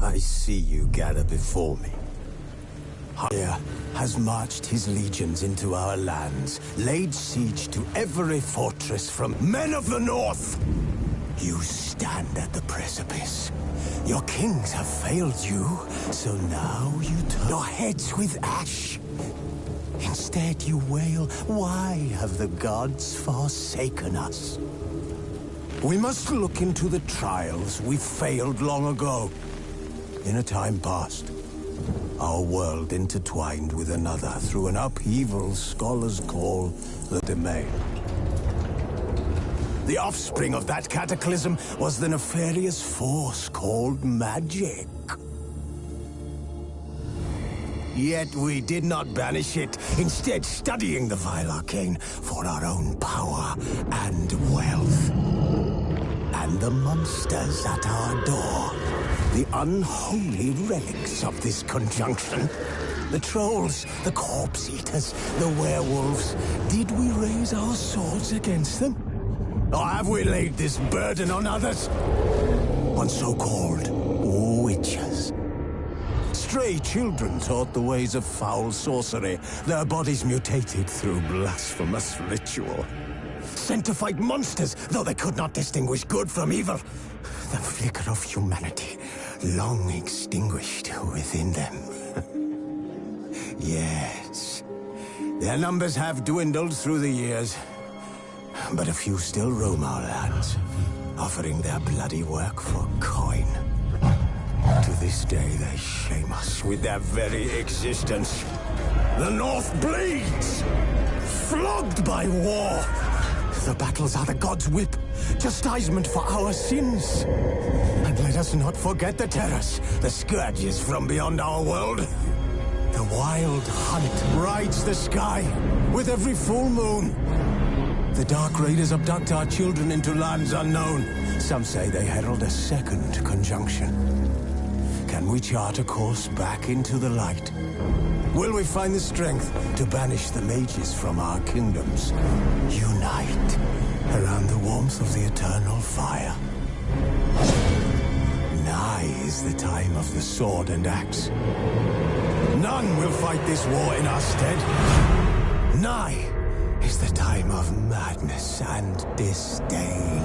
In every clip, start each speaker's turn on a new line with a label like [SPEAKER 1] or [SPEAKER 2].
[SPEAKER 1] I see you gather before me. Hylia has marched his legions into our lands, laid siege to every fortress from men of the north. You stand at the precipice. Your kings have failed you, so now you turn your heads with ash. Instead you wail, why have the gods forsaken us? We must look into the trials we failed long ago. In a time past, our world intertwined with another through an upheaval scholars call the Domain. The offspring of that cataclysm was the nefarious force called magic. Yet we did not banish it, instead studying the vile arcane for our own power and wealth. And the monsters at our door, the unholy relics of this conjunction. The trolls, the corpse-eaters, the werewolves. Did we raise our swords against them? Or have we laid this burden on others? On so-called witches. Stray children taught the ways of foul sorcery, their bodies mutated through blasphemous ritual. Sent to fight monsters, though they could not distinguish good from evil. The flicker of humanity, long extinguished within them. Yes, their numbers have dwindled through the years, but a few still roam our lands, offering their bloody work for coin. To this day, they shame us with their very existence. The North bleeds, flogged by war. The battles are the gods' whip, chastisement for our sins. And let us not forget the terrors, the scourges from beyond our world. The wild hunt rides the sky with every full moon. The Dark Raiders abduct our children into lands unknown. Some say they herald a second conjunction. Can we chart a course back into the light? Will we find the strength to banish the mages from our kingdoms? Unite around the warmth of the eternal fire. Nigh is the time of the sword and axe. None will fight this war in our stead. Nigh is the time of madness and disdain.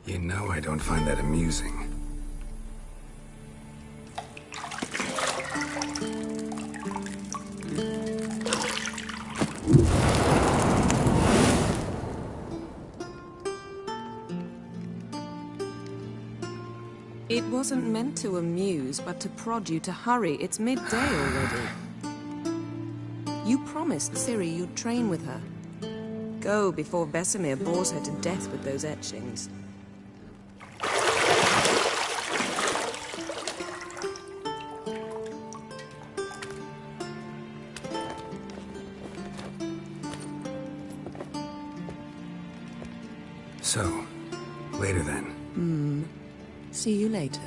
[SPEAKER 2] You know I don't find that amusing.
[SPEAKER 3] It wasn't meant to amuse, but to prod you to hurry. It's midday already. You promised Ciri you'd train with her. Go before Vesemir bores her to death with those etchings.
[SPEAKER 2] So, later then.
[SPEAKER 3] See you later.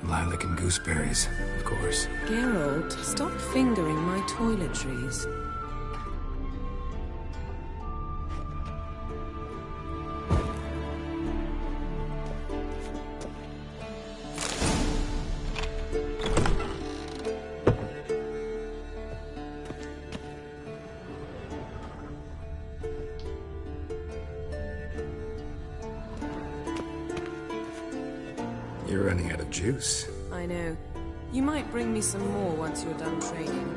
[SPEAKER 2] Lilac and gooseberries, of course.
[SPEAKER 3] Geralt, stop fingering my toiletries.
[SPEAKER 2] You're running out of juice.
[SPEAKER 3] I know. You might bring me some more once you're done training.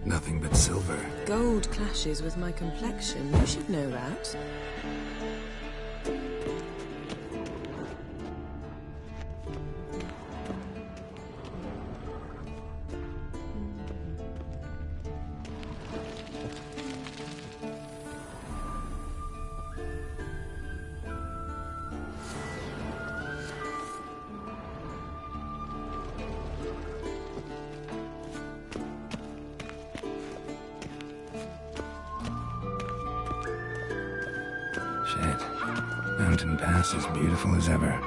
[SPEAKER 2] Nothing but silver.
[SPEAKER 3] Gold clashes with my complexion. You should know that.
[SPEAKER 2] Shit. Mountain Pass as beautiful as ever.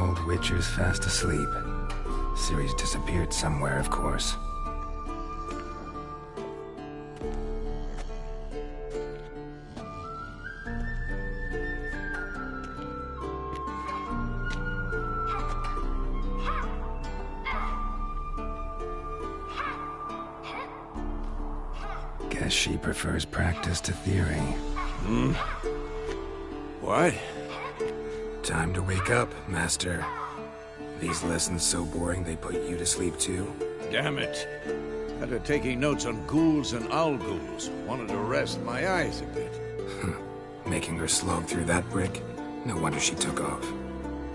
[SPEAKER 2] old Witcher's fast asleep. Ciri's disappeared somewhere, of course. Guess she prefers practice to theory.
[SPEAKER 1] What?
[SPEAKER 2] Time to wake up, Master. These lessons so boring they put you to sleep too?
[SPEAKER 4] Damn it. Had her taking notes on ghouls and owl ghouls. Wanted to rest my eyes a bit.
[SPEAKER 2] Making her slog through that brick? No wonder she took off.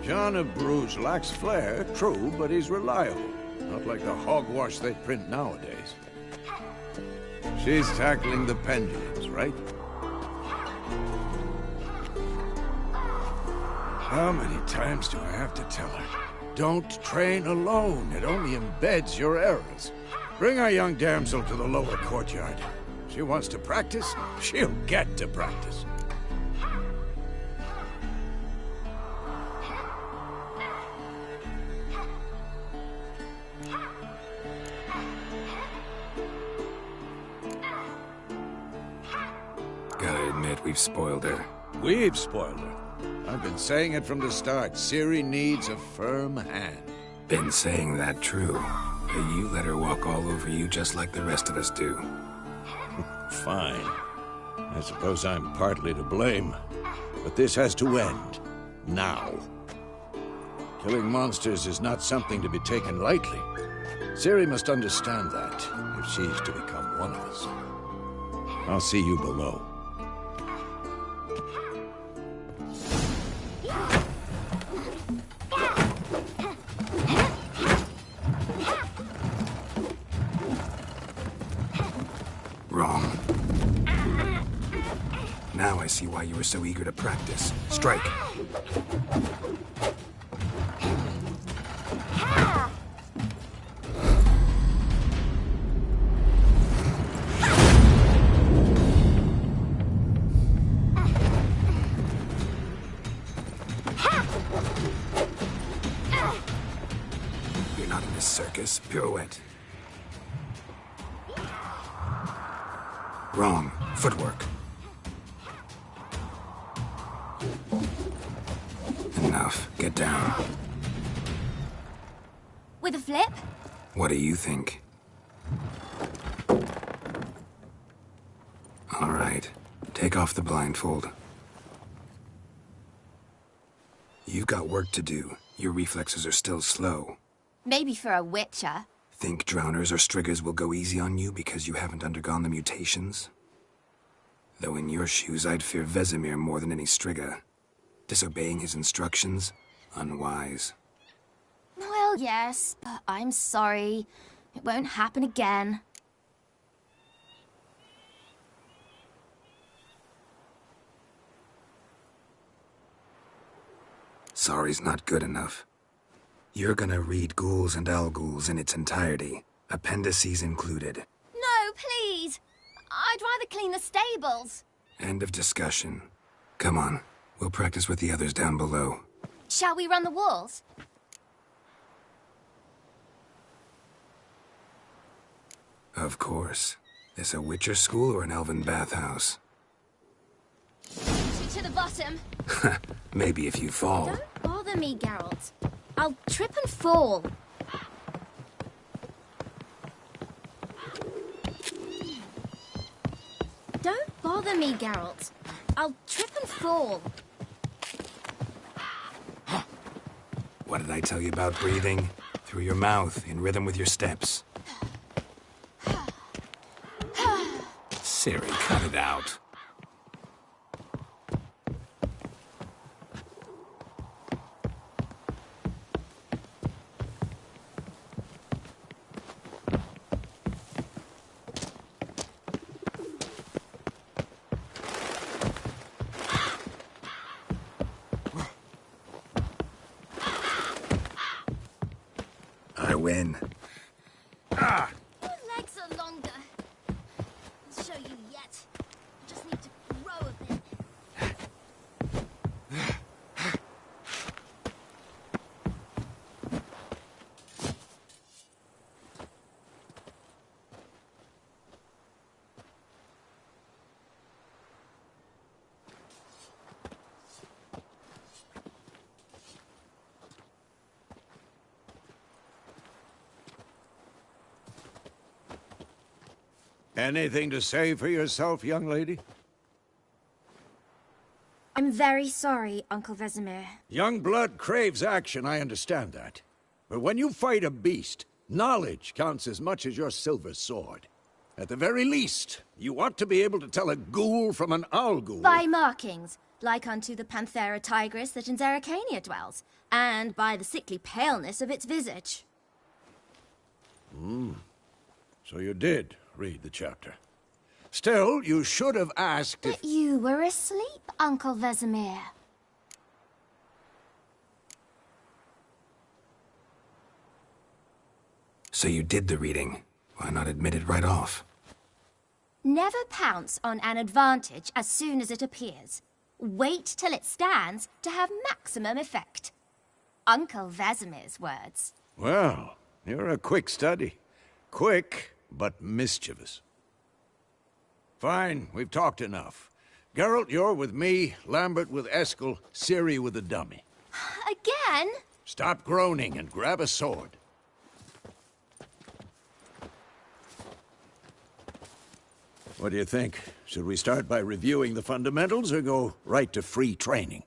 [SPEAKER 4] John of Bruges lacks flair, true, but he's reliable. Not like the hogwash they print nowadays. She's tackling the pendulums, right? How many times do I have to tell her? Don't train alone. It only embeds your errors. Bring our young damsel to the lower courtyard. She wants to practice, she'll get to practice.
[SPEAKER 2] Gotta admit, we've spoiled her.
[SPEAKER 4] We've spoiled her. I've been saying it from the start. Ciri needs a firm hand.
[SPEAKER 2] Been saying that true. But you let her walk all over you just like the rest of us do.
[SPEAKER 4] Fine. I suppose I'm partly to blame. But this has to end. Now. Killing monsters is not something to be taken lightly. Ciri must understand that, if she's to become one of us. I'll see you below.
[SPEAKER 2] Wrong. Now I see why you were so eager to practice. Strike. You're not in a circus. Pirouette. Wrong. Footwork. Enough. Get down.
[SPEAKER 5] With a flip?
[SPEAKER 2] What do you think? All right. Take off the blindfold. You've got work to do. Your reflexes are still slow.
[SPEAKER 5] Maybe for a witcher.
[SPEAKER 2] Think drowners or striggers will go easy on you because you haven't undergone the mutations? Though in your shoes, I'd fear Vesemir more than any strigger. Disobeying his instructions? Unwise.
[SPEAKER 5] Well, yes, but I'm sorry. It won't happen again.
[SPEAKER 2] Sorry's not good enough. You're gonna read Ghouls and Owl Ghouls in its entirety, appendices included.
[SPEAKER 5] No, please! I'd rather clean the stables.
[SPEAKER 2] End of discussion. Come on, we'll practice with the others down below.
[SPEAKER 5] Shall we run the walls?
[SPEAKER 2] Of course. This a Witcher school or an elven bathhouse?
[SPEAKER 5] To the bottom.
[SPEAKER 2] Maybe if you fall.
[SPEAKER 5] Don't bother me, Geralt. I'll trip and fall. Don't bother me, Geralt. I'll trip and fall.
[SPEAKER 2] What did I tell you about breathing? Through your mouth, in rhythm with your steps. Ciri, cut it out. I win.
[SPEAKER 5] Your legs are longer. I'll show you yet. I just need to grow a bit.
[SPEAKER 4] Anything to say for yourself, young lady?
[SPEAKER 5] I'm very sorry, Uncle Vesemir.
[SPEAKER 4] Young blood craves action, I understand that. But when you fight a beast, knowledge counts as much as your silver sword. At the very least, you ought to be able to tell a ghoul from an owl ghoul.
[SPEAKER 5] By markings, like unto the Panthera tigris that in Zerrikania dwells, and by the sickly paleness of its visage.
[SPEAKER 4] So you did read the chapter. Still, you should have asked if...
[SPEAKER 5] But you were asleep, Uncle Vesemir.
[SPEAKER 2] So you did the reading. Why not admit it right off?
[SPEAKER 5] Never pounce on an advantage as soon as it appears. Wait till it stands to have maximum effect. Uncle Vesemir's words.
[SPEAKER 4] Well, you're a quick study. Quick, but mischievous. Fine, we've talked enough. Geralt, you're with me, Lambert with Eskel, Ciri with the dummy.
[SPEAKER 5] Again?
[SPEAKER 4] Stop groaning and grab a sword. What do you think? Should we start by reviewing the fundamentals or go right to free training?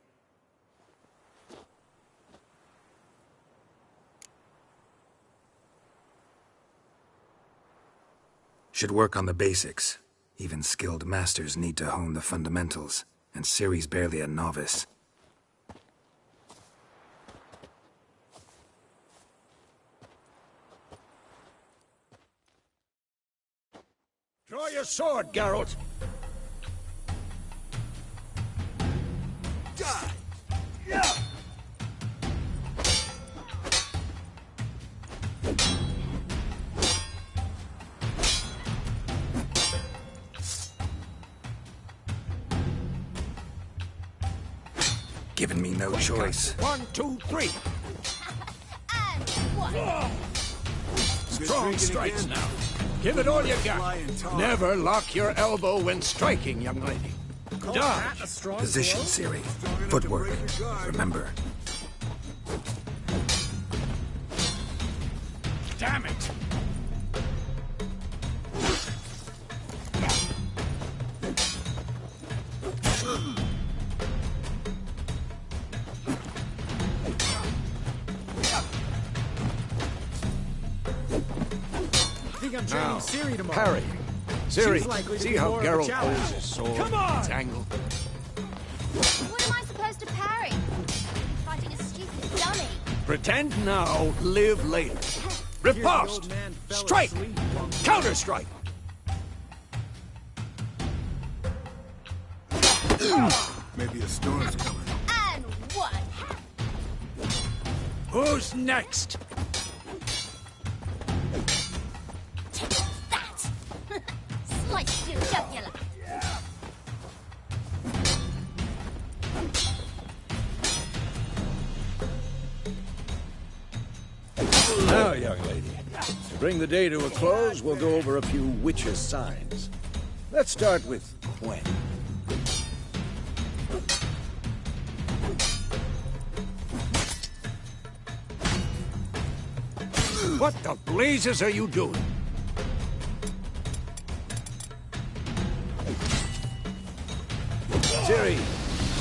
[SPEAKER 2] Should work on the basics. Even skilled masters need to hone the fundamentals, and Ciri's barely a novice.
[SPEAKER 4] Draw your sword, Geralt!
[SPEAKER 2] Given me no choice.
[SPEAKER 4] 1, 2, 3!
[SPEAKER 5] And what?
[SPEAKER 4] Strong strikes now. Give it all you got. Never lock your elbow when striking, young lady. Dodge.
[SPEAKER 2] Position, Ciri. Footwork. Remember.
[SPEAKER 4] Damn it!
[SPEAKER 6] I'm training Ciri tomorrow.
[SPEAKER 4] Parry. Ciri,
[SPEAKER 6] likely to
[SPEAKER 4] see
[SPEAKER 6] be
[SPEAKER 4] how
[SPEAKER 6] more of a
[SPEAKER 4] Geralt
[SPEAKER 6] challenge.
[SPEAKER 4] holds his sword.
[SPEAKER 6] Come on!
[SPEAKER 4] It's angled.
[SPEAKER 5] What am I supposed to parry? Fighting a stupid dummy.
[SPEAKER 4] Pretend now, live later.
[SPEAKER 6] Here's the
[SPEAKER 4] Riposte!
[SPEAKER 6] old man fell
[SPEAKER 4] Strike!
[SPEAKER 6] asleep while-
[SPEAKER 4] Counter-strike!
[SPEAKER 7] Maybe a storm's coming.
[SPEAKER 5] And what?
[SPEAKER 4] Who's next?
[SPEAKER 5] That! Slice your jugular.
[SPEAKER 4] Now, young lady, to bring the day to a close, we'll go over a few witches' signs. Let's start with Gwen. What the blazes are you doing? Ciri,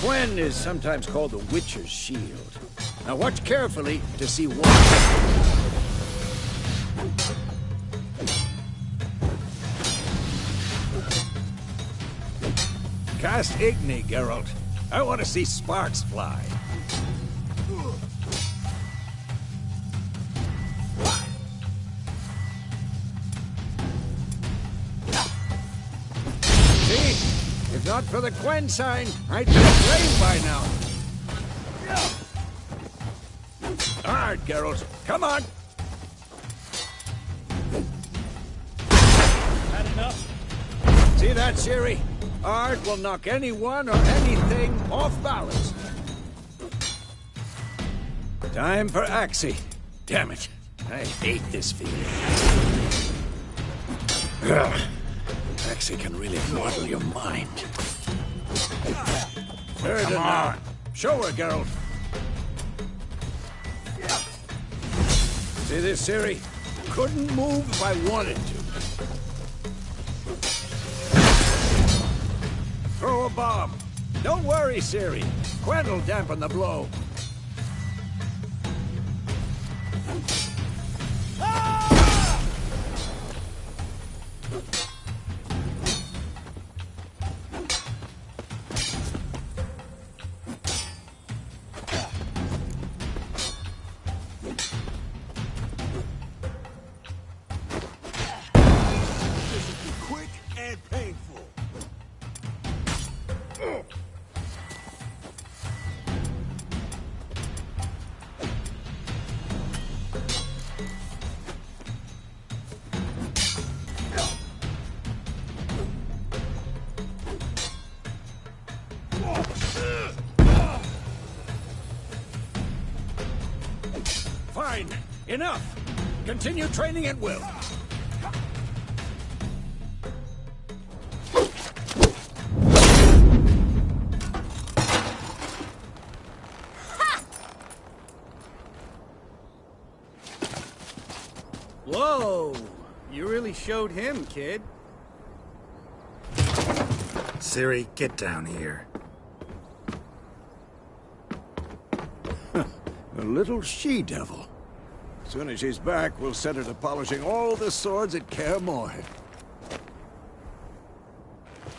[SPEAKER 4] Gwen is sometimes called the Witcher's Shield. Now watch carefully to see what... Cast Igni, Geralt. I want to see sparks fly. See? If not for the Gwen sign, I'd be aflame by now. Hard, Geralt. Come on.
[SPEAKER 6] Had enough?
[SPEAKER 4] See that, Ciri? Art will knock anyone or anything off balance. Time for Axie. Damn it. I hate this feeling. Ugh. Axie can really muddle your mind. Come on. Show her, Geralt. See this, Ciri? Couldn't move if I wanted to. bomb. Don't worry, Ciri. Quen will dampen the blow.
[SPEAKER 1] Quick and painful.
[SPEAKER 4] Fine. Enough. Continue training at will.
[SPEAKER 6] Whoa! You really showed him, kid.
[SPEAKER 2] Ciri, get down here.
[SPEAKER 4] A little she-devil. As soon as she's back, we'll set her to polishing all the swords at Kaer Morhen.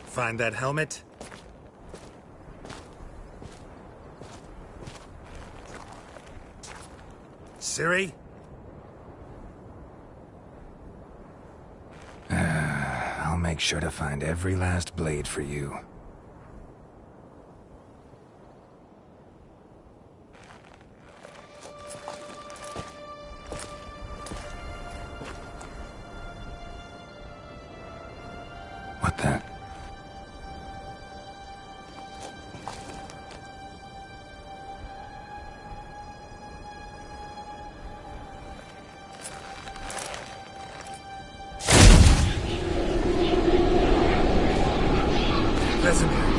[SPEAKER 2] Find that helmet? Ciri? I'll make sure to find every last blade for you. What the? Vesemir.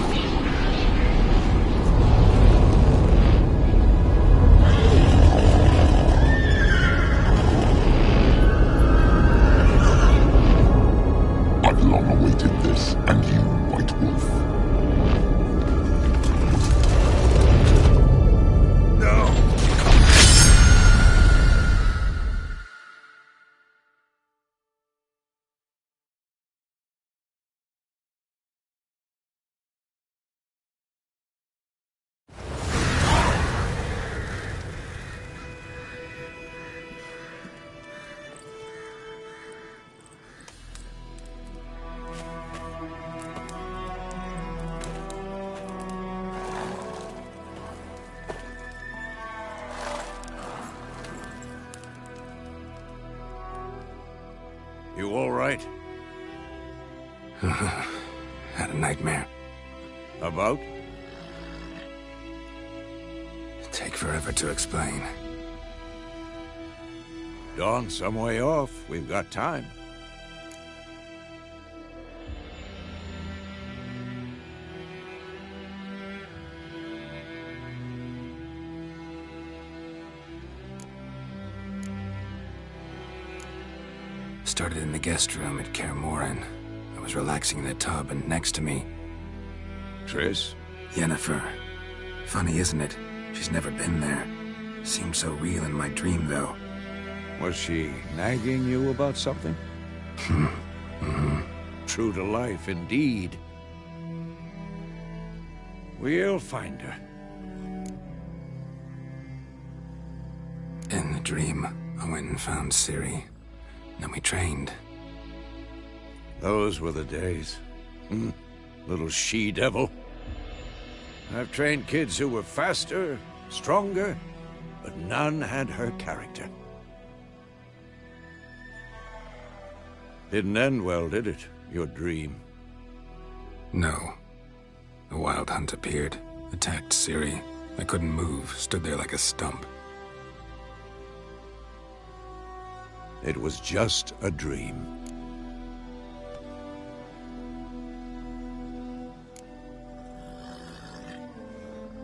[SPEAKER 8] I've long awaited this, and you, White Wolf.
[SPEAKER 2] No!
[SPEAKER 4] You all right?
[SPEAKER 2] Had a nightmare.
[SPEAKER 4] About?
[SPEAKER 2] Take forever to explain.
[SPEAKER 4] Dawn's some way off. We've got time.
[SPEAKER 2] Started in the guest room at Kaer Morhen. I was relaxing in the tub, and next to me,
[SPEAKER 4] Triss?
[SPEAKER 2] Yennefer. Funny, isn't it? She's never been there. Seemed so real in my dream, though.
[SPEAKER 4] Was she nagging you about something? True to life, indeed. We'll find her.
[SPEAKER 2] In the dream, I went and found Ciri. Then we trained.
[SPEAKER 4] Those were the days. Little she-devil. I've trained kids who were faster, stronger, but none had her character. Didn't end well, did it? Your dream?
[SPEAKER 2] No. The Wild Hunt appeared, attacked Ciri. I couldn't move, stood there like a stump.
[SPEAKER 4] It was just a dream.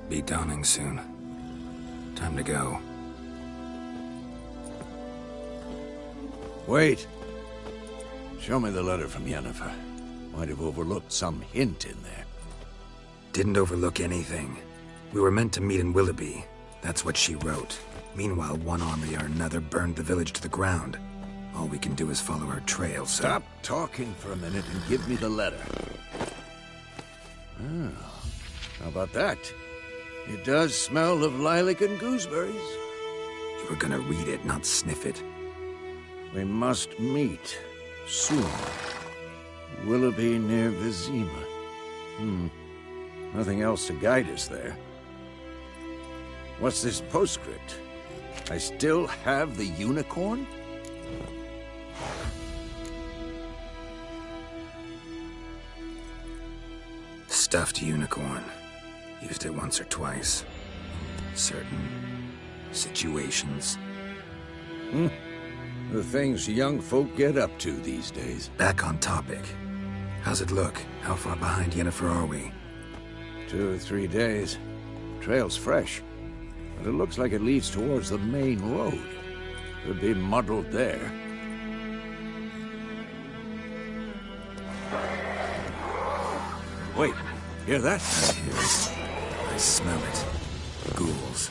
[SPEAKER 2] Be dawning soon. Time to go.
[SPEAKER 4] Wait. Show me the letter from Yennefer. Might have overlooked some hint in there.
[SPEAKER 2] Didn't overlook anything. We were meant to meet in Willoughby. That's what she wrote. Meanwhile, one army or another burned the village to the ground. All we can do is follow her trail, so...
[SPEAKER 4] Stop talking for a minute and give me the letter. Oh, how about that? It does smell of lilac and gooseberries.
[SPEAKER 2] You were gonna read it, not sniff it.
[SPEAKER 4] We must meet soon. Willoughby near Vizima. Nothing else to guide us there. What's this postscript? I still have the unicorn?
[SPEAKER 2] Stuffed unicorn. Used it once or twice. Certain situations.
[SPEAKER 4] The things young folk get up to these days.
[SPEAKER 2] Back on topic. How's it look? How far behind Yennefer are we?
[SPEAKER 4] 2 or 3 days. Trail's fresh, but it looks like it leads towards the main road. Could be muddled there. Wait, hear that?
[SPEAKER 2] I hear it. I smell it. Ghouls.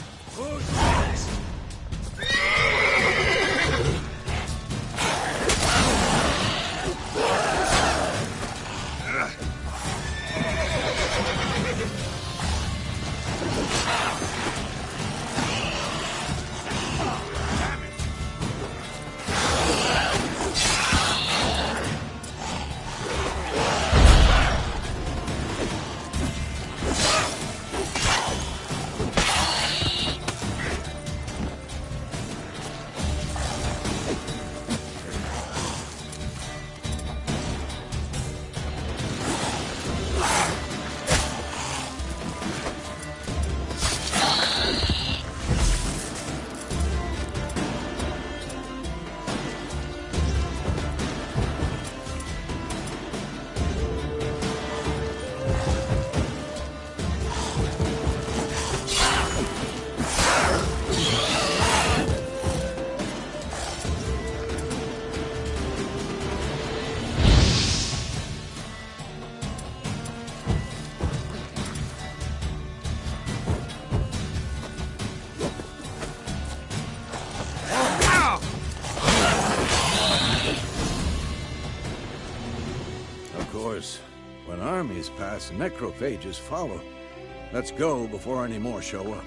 [SPEAKER 4] When armies pass, necrophages follow. Let's go before any more show up.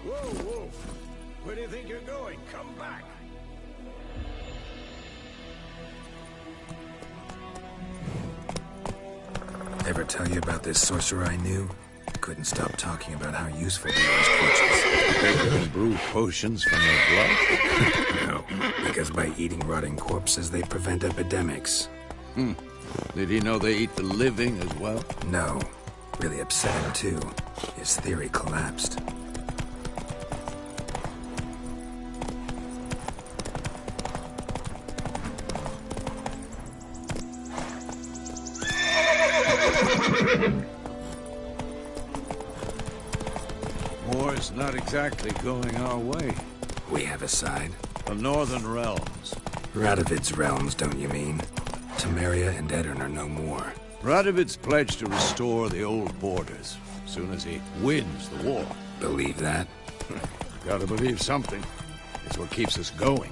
[SPEAKER 4] Whoa, Wolf! Where do you think you're going? Come back!
[SPEAKER 2] Ever tell you about this sorcerer I knew? Couldn't stop talking about how useful they are as creatures.
[SPEAKER 4] They can brew potions from their blood?
[SPEAKER 2] No, because by eating rotting corpses, they prevent epidemics.
[SPEAKER 4] Did he know they eat the living as well?
[SPEAKER 2] No. Really upset him, too. His theory collapsed.
[SPEAKER 4] War's not exactly going our way.
[SPEAKER 2] We have a side.
[SPEAKER 4] The Northern Realms.
[SPEAKER 2] Radovid's realms, don't you mean? Temeria and Edirn are no more.
[SPEAKER 4] Radovid's pledged to restore the old borders, as soon as he wins the war.
[SPEAKER 2] Believe that?
[SPEAKER 4] Gotta believe something. It's what keeps us going.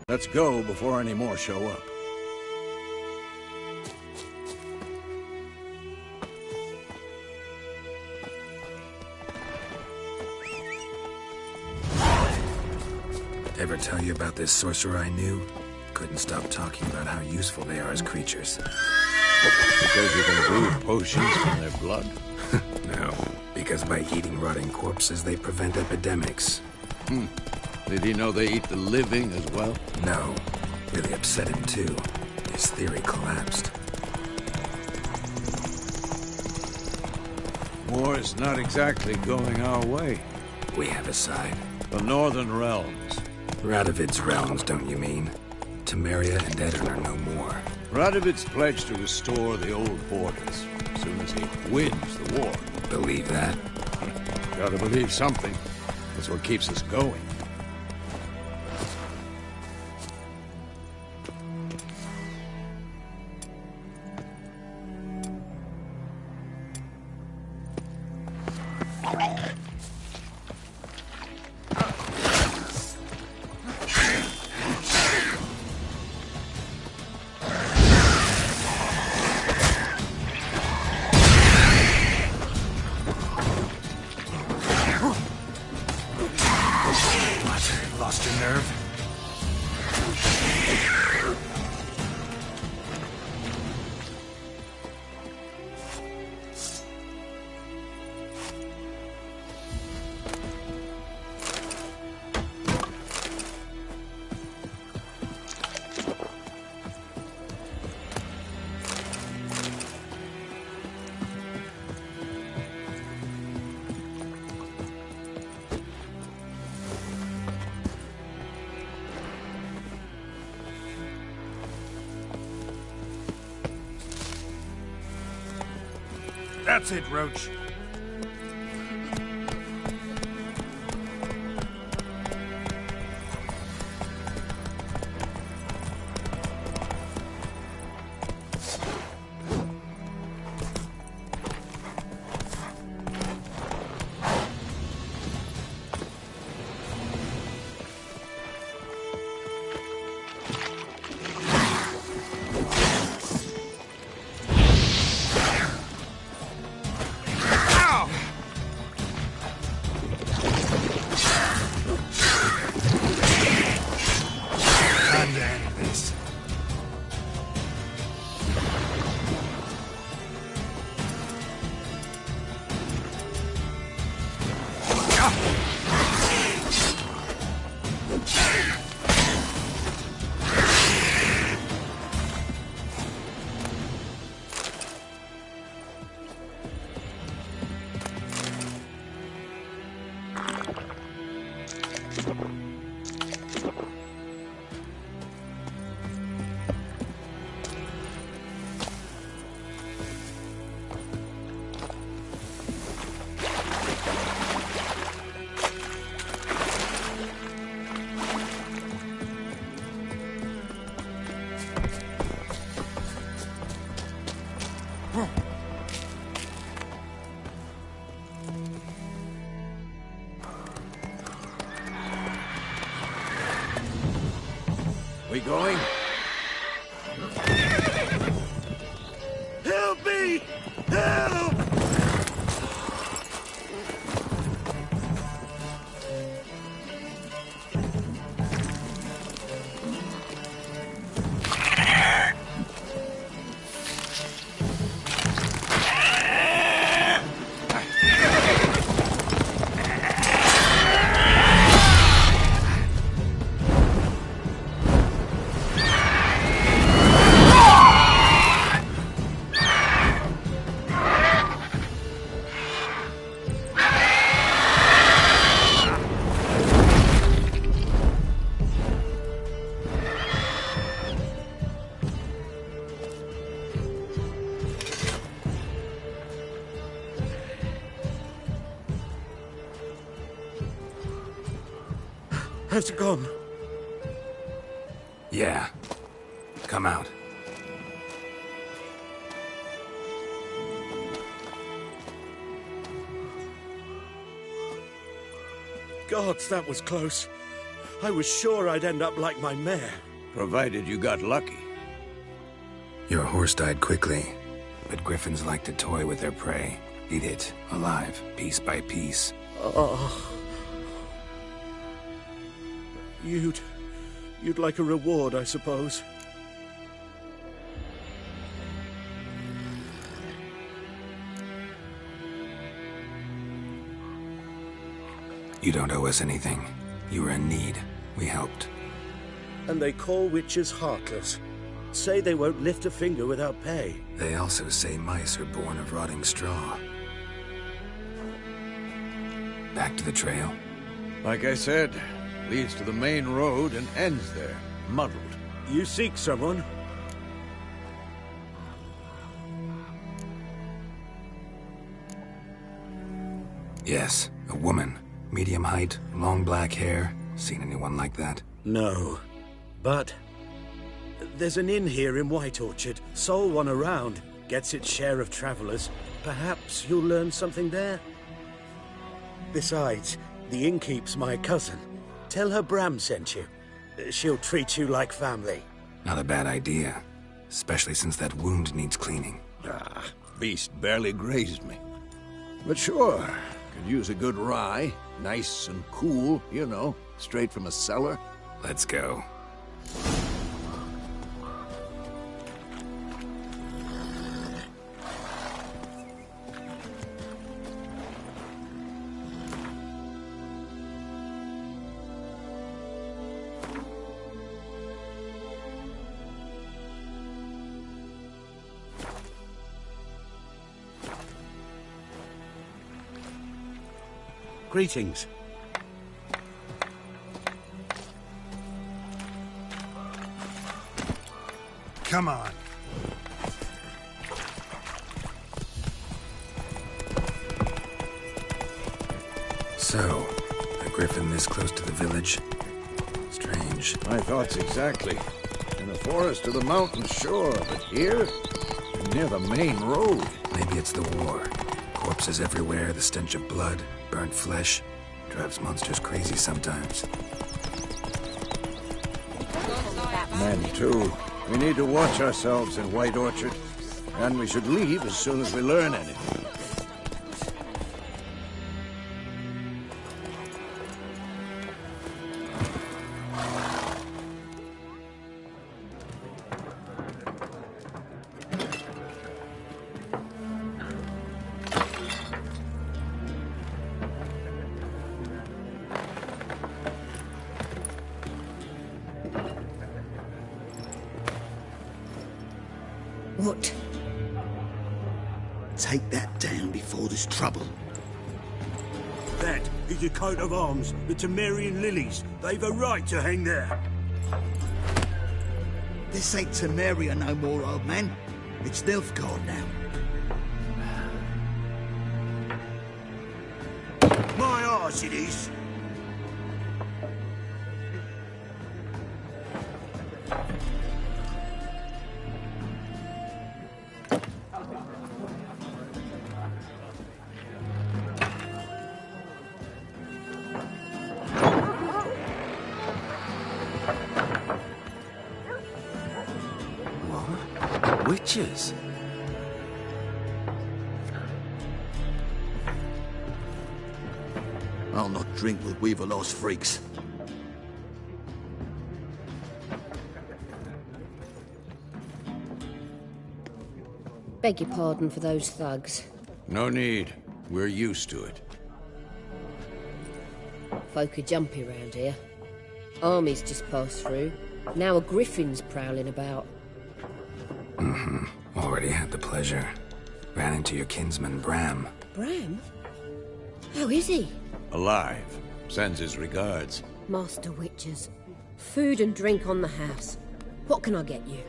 [SPEAKER 4] Let's go before any more show up.
[SPEAKER 2] Ever tell you about this sorcerer I knew? Couldn't stop talking about how useful they are as creatures.
[SPEAKER 4] Because you can brew potions from their blood?
[SPEAKER 2] No, because by eating rotting corpses, they prevent epidemics.
[SPEAKER 4] Did he know they eat the living as well?
[SPEAKER 2] No, really upset him too. His theory collapsed.
[SPEAKER 4] War is not exactly going our way.
[SPEAKER 2] We have a side.
[SPEAKER 4] The Northern Realms.
[SPEAKER 2] Radovid's realms, don't you mean? Temeria and Edirn are no more.
[SPEAKER 4] Radovid's pledged to restore the old borders as soon as he wins the war.
[SPEAKER 2] Believe that?
[SPEAKER 4] Gotta believe something. That's what keeps us going.
[SPEAKER 2] Lost your nerve?
[SPEAKER 7] That's it, Roach.
[SPEAKER 4] We going?
[SPEAKER 7] Help me! Help!
[SPEAKER 6] Has it gone?
[SPEAKER 2] Yeah. Come out.
[SPEAKER 6] Gods, that was close.
[SPEAKER 7] I was sure I'd end up like my mare.
[SPEAKER 4] Provided you got lucky.
[SPEAKER 2] Your horse died quickly, but griffins like to toy with their prey. Eat it, alive, piece by piece.
[SPEAKER 7] Oh. You'd like a reward, I suppose.
[SPEAKER 2] You don't owe us anything. You were in need. We helped.
[SPEAKER 7] And they call witches heartless. Say they won't lift a finger without pay.
[SPEAKER 2] They also say mice are born of rotting straw. Back to the trail?
[SPEAKER 4] Like I said, leads to the main road and ends there, muddled.
[SPEAKER 7] You seek someone?
[SPEAKER 2] Yes, a woman. Medium height, long black hair. Seen anyone like that?
[SPEAKER 7] No. But there's an inn here in White Orchard. Sole one around. Gets its share of travelers. Perhaps you'll learn something there? Besides, the innkeep's my cousin. Tell her Bram sent you. She'll treat you like family.
[SPEAKER 2] Not a bad idea. Especially since that wound needs cleaning.
[SPEAKER 4] Beast barely grazed me. But sure, could use a good rye. Nice and cool, you know, straight from a cellar.
[SPEAKER 2] Let's go.
[SPEAKER 7] Greetings.
[SPEAKER 1] Come on.
[SPEAKER 2] So, a griffin this close to the village? Strange.
[SPEAKER 4] My thoughts exactly. In the forest or the mountains, sure, but here? Near the main road.
[SPEAKER 2] Maybe it's the war. Corpses everywhere, the stench of blood, burnt flesh. Drives monsters crazy sometimes.
[SPEAKER 4] Men, too. We need to watch ourselves in White Orchard. And we should leave as soon as we learn anything.
[SPEAKER 9] What? Take that down before there's trouble.
[SPEAKER 7] That is a coat of arms, the Temerian lilies. They've a right to hang there.
[SPEAKER 9] This ain't Temeria no more, old man. It's Nilfgaard now.
[SPEAKER 7] My arse it is.
[SPEAKER 2] Witches?
[SPEAKER 9] I'll not drink with Weaver-lost freaks.
[SPEAKER 10] Beg your pardon for those thugs.
[SPEAKER 4] No need. We're used to it.
[SPEAKER 10] Folk are jumpy round here. Armies just passed through. Now a griffin's prowling about.
[SPEAKER 2] Already had the pleasure. Ran into your kinsman, Bram.
[SPEAKER 10] Bram? How is he?
[SPEAKER 4] Alive. Sends his regards.
[SPEAKER 10] Master Witches. Food and drink on the house. What can I get you?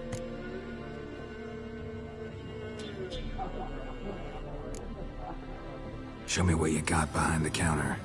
[SPEAKER 2] Show me what you got behind the counter.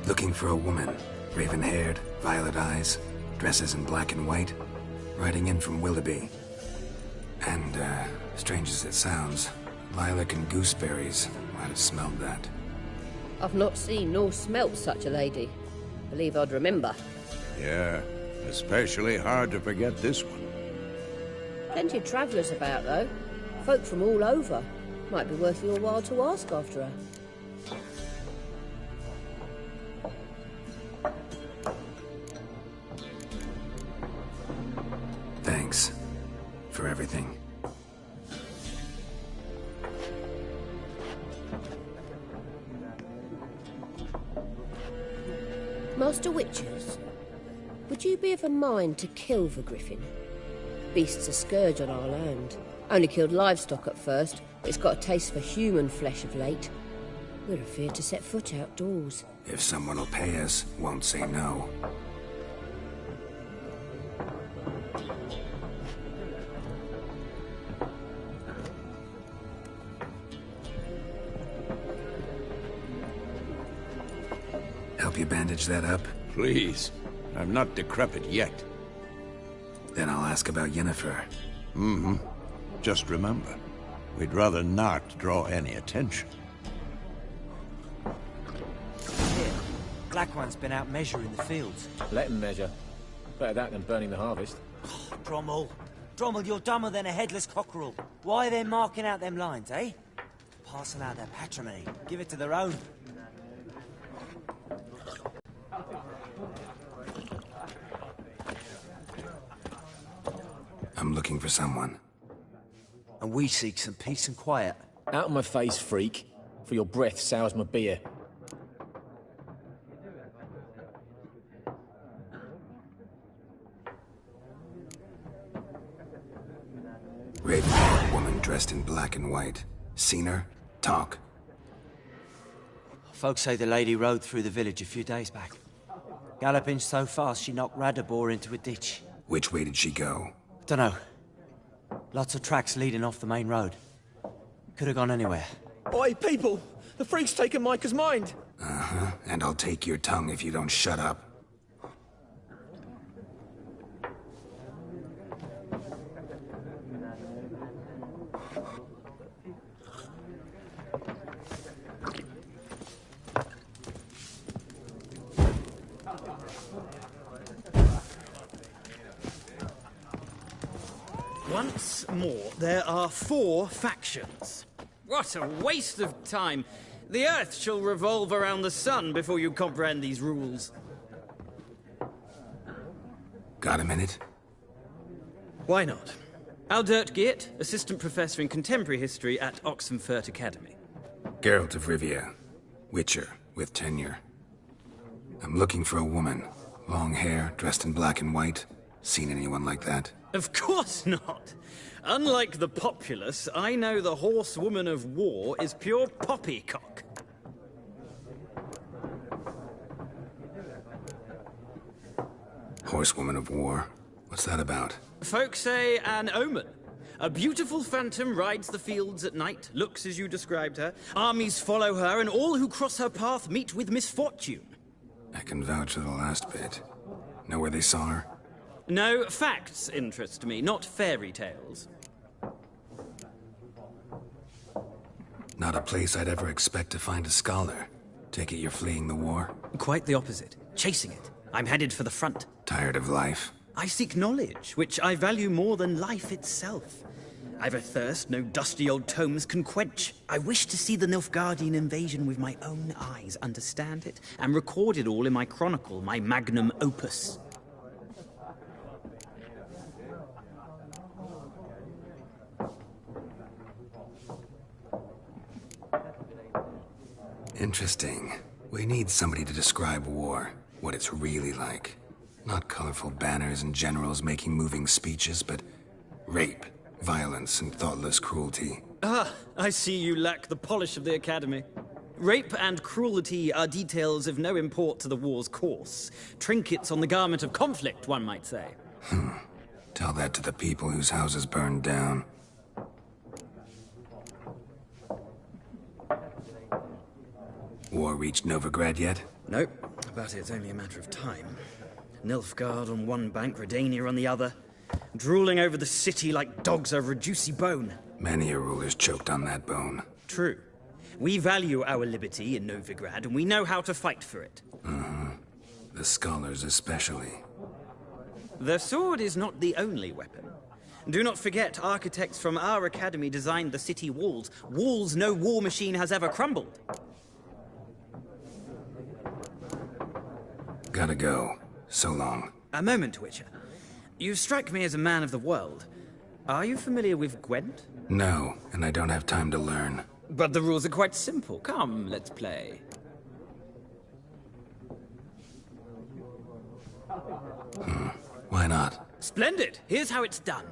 [SPEAKER 2] Looking for a woman. Raven-haired, violet eyes, dresses in black and white. Riding in from Willoughby. And, strange as it sounds, lilac and gooseberries might have smelled that.
[SPEAKER 10] I've not seen nor smelt such a lady. Believe I'd remember.
[SPEAKER 4] Yeah, especially hard to forget this one.
[SPEAKER 10] Plenty of travellers about, though. Folk from all over. Might be worth your while to ask after her.
[SPEAKER 2] Thanks for everything.
[SPEAKER 10] Master Witchers, would you be of a mind to kill the griffin? Beast's a scourge on our land. Only killed livestock at first, but it's got a taste for human flesh of late. We're afeard to set foot outdoors.
[SPEAKER 2] If someone will pay us, won't say no. Help you bandage that up?
[SPEAKER 4] Please. I'm not decrepit yet.
[SPEAKER 2] Then I'll ask about Yennefer.
[SPEAKER 4] Mm-hmm. Just remember, we'd rather not draw any attention.
[SPEAKER 11] Here, Black One's been out measuring the fields.
[SPEAKER 12] Let him measure. Better that than burning the harvest.
[SPEAKER 11] Oh, Drommel. Drommel, you're dumber than a headless cockerel. Why are they marking out them lines, eh? Passing out their patrimony. Give it to their own.
[SPEAKER 2] I'm looking for someone.
[SPEAKER 11] And we seek some peace and quiet.
[SPEAKER 12] Out of my face, freak. For your breath sours my beer.
[SPEAKER 2] Raven-haired woman dressed in black and white. Seen her? Talk.
[SPEAKER 11] Folks say the lady rode through the village a few days back. Galloping so fast she knocked Radabor into a ditch.
[SPEAKER 2] Which way did she go?
[SPEAKER 11] Dunno. Lots of tracks leading off the main road. Could have gone anywhere.
[SPEAKER 12] Oi, people! The freak's taken Micah's mind!
[SPEAKER 2] Uh-huh. And I'll take your tongue if you don't shut up.
[SPEAKER 6] Once more, there are 4 factions. What a waste of time. The Earth shall revolve around the sun before you comprehend these rules.
[SPEAKER 2] Got a minute?
[SPEAKER 6] Why not? Aldert Geert, Assistant Professor in Contemporary History at Oxenfurt Academy.
[SPEAKER 2] Geralt of Rivia. Witcher, with tenure. I'm looking for a woman. Long hair, dressed in black and white. Seen anyone like that?
[SPEAKER 6] Of course not. Unlike the populace, I know the horsewoman of war is pure poppycock.
[SPEAKER 2] Horsewoman of war? What's that about?
[SPEAKER 6] Folks say an omen. A beautiful phantom rides the fields at night, looks as you described her. Armies follow her, and all who cross her path meet with misfortune.
[SPEAKER 2] I can vouch for the last bit. Know where they saw her?
[SPEAKER 6] No, facts interest me, not fairy tales.
[SPEAKER 2] Not a place I'd ever expect to find a scholar. Take it you're fleeing the war?
[SPEAKER 6] Quite the opposite. Chasing it. I'm headed for the front.
[SPEAKER 2] Tired of life?
[SPEAKER 6] I seek knowledge, which I value more than life itself. I've a thirst no dusty old tomes can quench. I wish to see the Nilfgaardian invasion with my own eyes, understand it, and record it all in my chronicle, my magnum opus.
[SPEAKER 2] Interesting. We need somebody to describe war, what it's really like. Not colorful banners and generals making moving speeches, but rape, violence, and thoughtless cruelty.
[SPEAKER 6] Ah, I see you lack the polish of the Academy. Rape and cruelty are details of no import to the war's course. Trinkets on the garment of conflict, one might say.
[SPEAKER 2] Tell that to the people whose houses burned down. War reached Novigrad yet?
[SPEAKER 6] Nope, but it's only a matter of time. Nilfgaard on one bank, Redania on the other, drooling over the city like dogs over a juicy bone.
[SPEAKER 2] Many a ruler's choked on that bone.
[SPEAKER 6] True. We value our liberty in Novigrad, and we know how to fight for it.
[SPEAKER 2] The scholars especially.
[SPEAKER 6] The sword is not the only weapon. Do not forget, architects from our academy designed the city walls. Walls no war machine has ever crumbled.
[SPEAKER 2] Gotta go. So long.
[SPEAKER 6] A moment, Witcher. You strike me as a man of the world. Are you familiar with Gwent?
[SPEAKER 2] No, and I don't have time to learn.
[SPEAKER 6] But the rules are quite simple. Come, let's play.
[SPEAKER 2] Why not?
[SPEAKER 6] Splendid! Here's how it's done.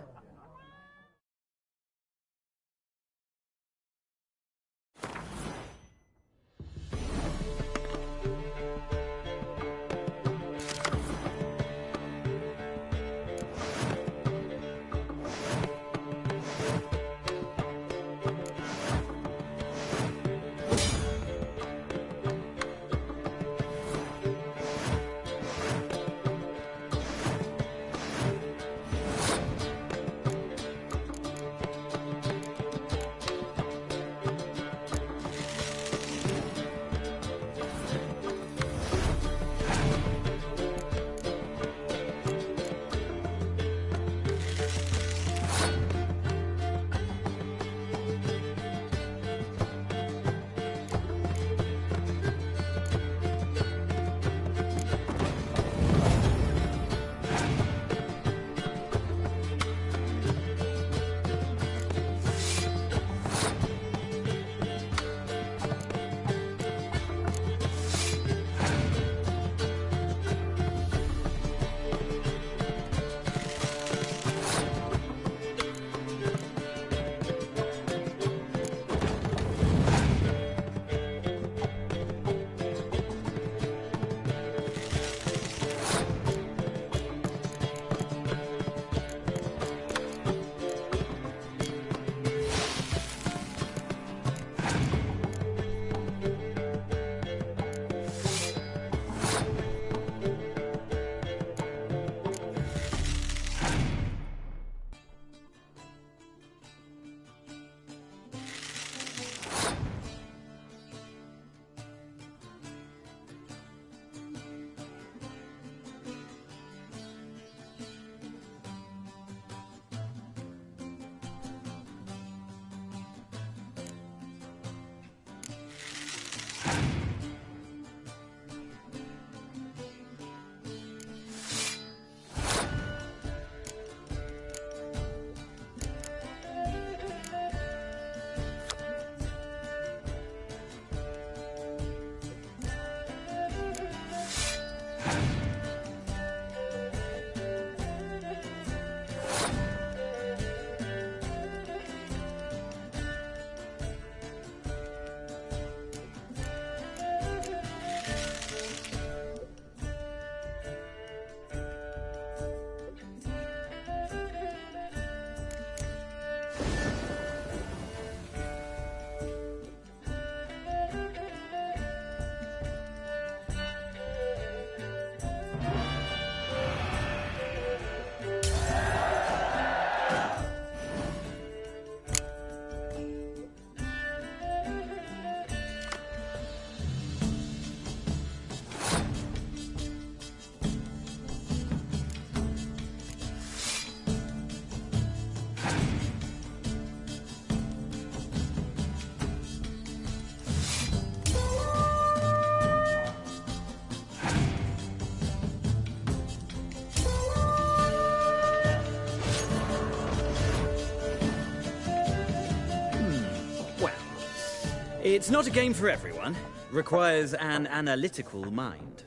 [SPEAKER 6] It's not a game for everyone. Requires an analytical mind.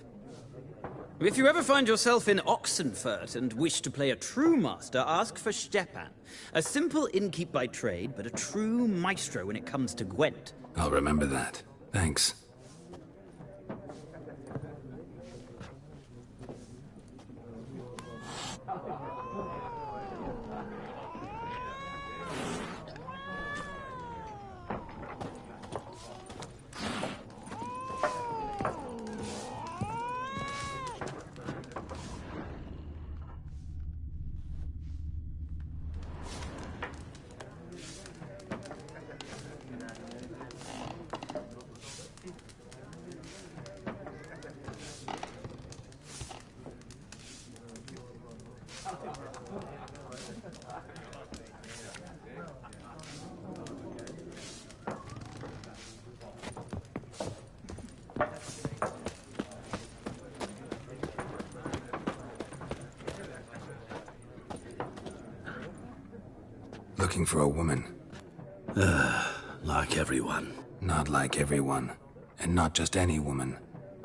[SPEAKER 6] If you ever find yourself in Oxenfurt and wish to play a true master, ask for Stepan. A simple innkeep by trade, but a true maestro when it comes to Gwent.
[SPEAKER 2] I'll remember that. Thanks. looking for a woman.
[SPEAKER 7] Like everyone.
[SPEAKER 2] Not like everyone. And not just any woman.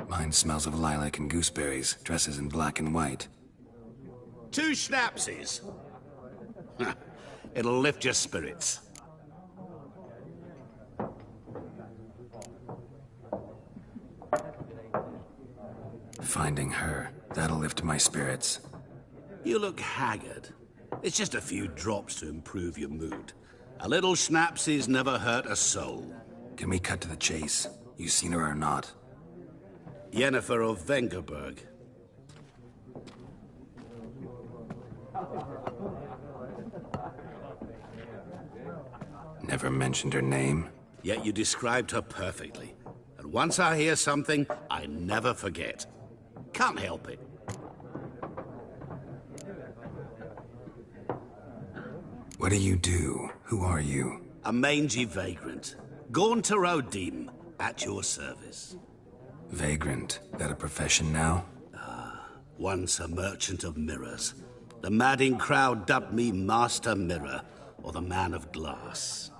[SPEAKER 2] Mine smells of lilac and gooseberries, dresses in black and white.
[SPEAKER 13] 2 schnapsies. It'll lift your spirits.
[SPEAKER 2] Finding her, that'll lift my spirits.
[SPEAKER 13] You look haggard. It's just a few drops to improve your mood. A little schnapsies never hurt a soul.
[SPEAKER 2] Can we cut to the chase? You seen her or not?
[SPEAKER 13] Yennefer of Vengerberg.
[SPEAKER 2] Never mentioned her name?
[SPEAKER 13] Yet you described her perfectly. And once I hear something, I never forget. Can't help it.
[SPEAKER 2] What do you do? Who are you?
[SPEAKER 13] A mangy vagrant. Gaunter Odim, at your service.
[SPEAKER 2] Vagrant. That a profession now?
[SPEAKER 13] Once a merchant of mirrors. The madding crowd dubbed me Master Mirror, or the Man of Glass.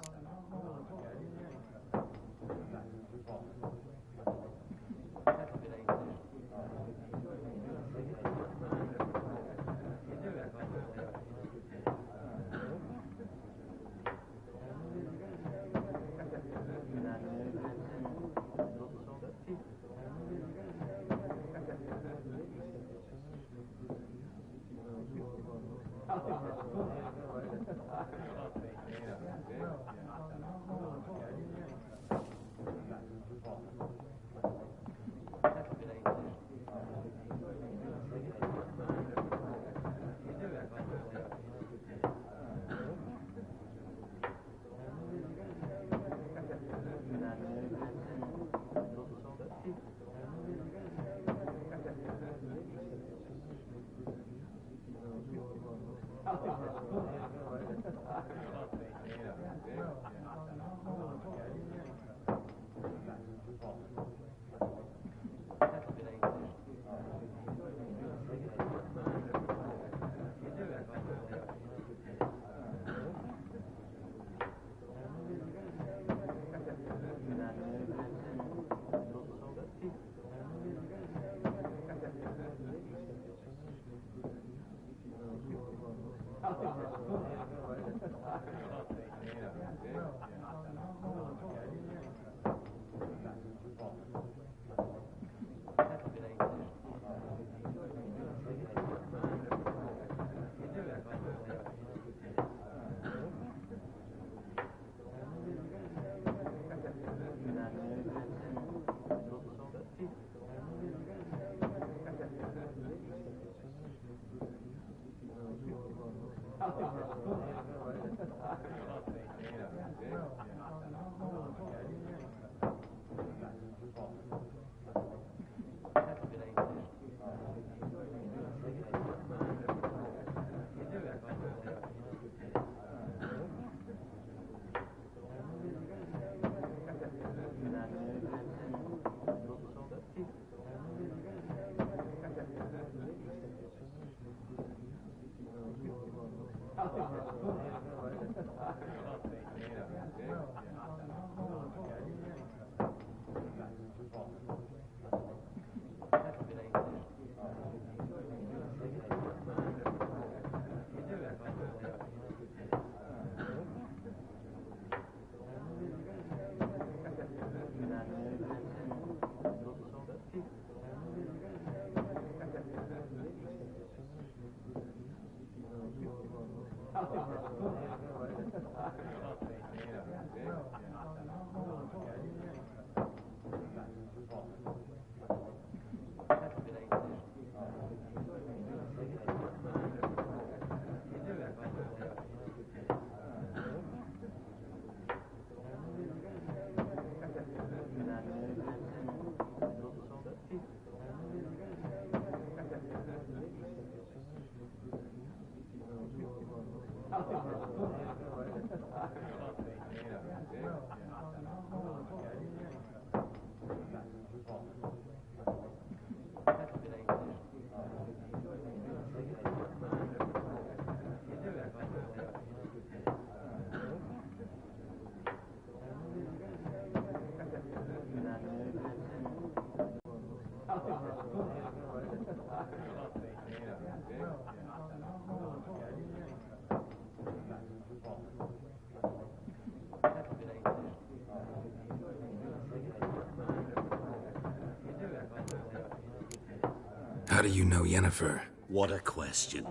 [SPEAKER 2] How do you know Yennefer?
[SPEAKER 13] What a question.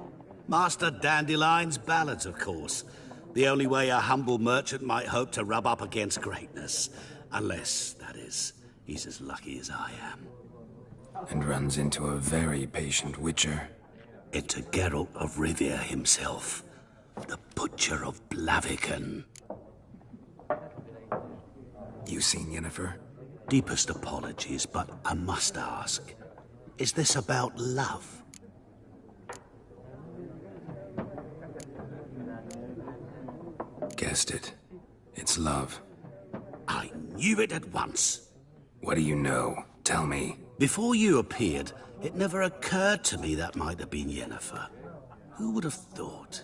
[SPEAKER 13] Master Dandelion's ballads, of course. The only way a humble merchant might hope to rub up against greatness. Unless, that is, he's as lucky as I am.
[SPEAKER 2] And runs into a very patient witcher.
[SPEAKER 13] Into Geralt of Rivia himself. The Butcher of Blaviken.
[SPEAKER 2] You seen Yennefer?
[SPEAKER 13] Deepest apologies, but I must ask. Is this about love?
[SPEAKER 2] Guessed it. It's love.
[SPEAKER 13] I knew it at once.
[SPEAKER 2] What do you know? Tell me.
[SPEAKER 13] Before you appeared, it never occurred to me that might have been Yennefer. Who would have thought?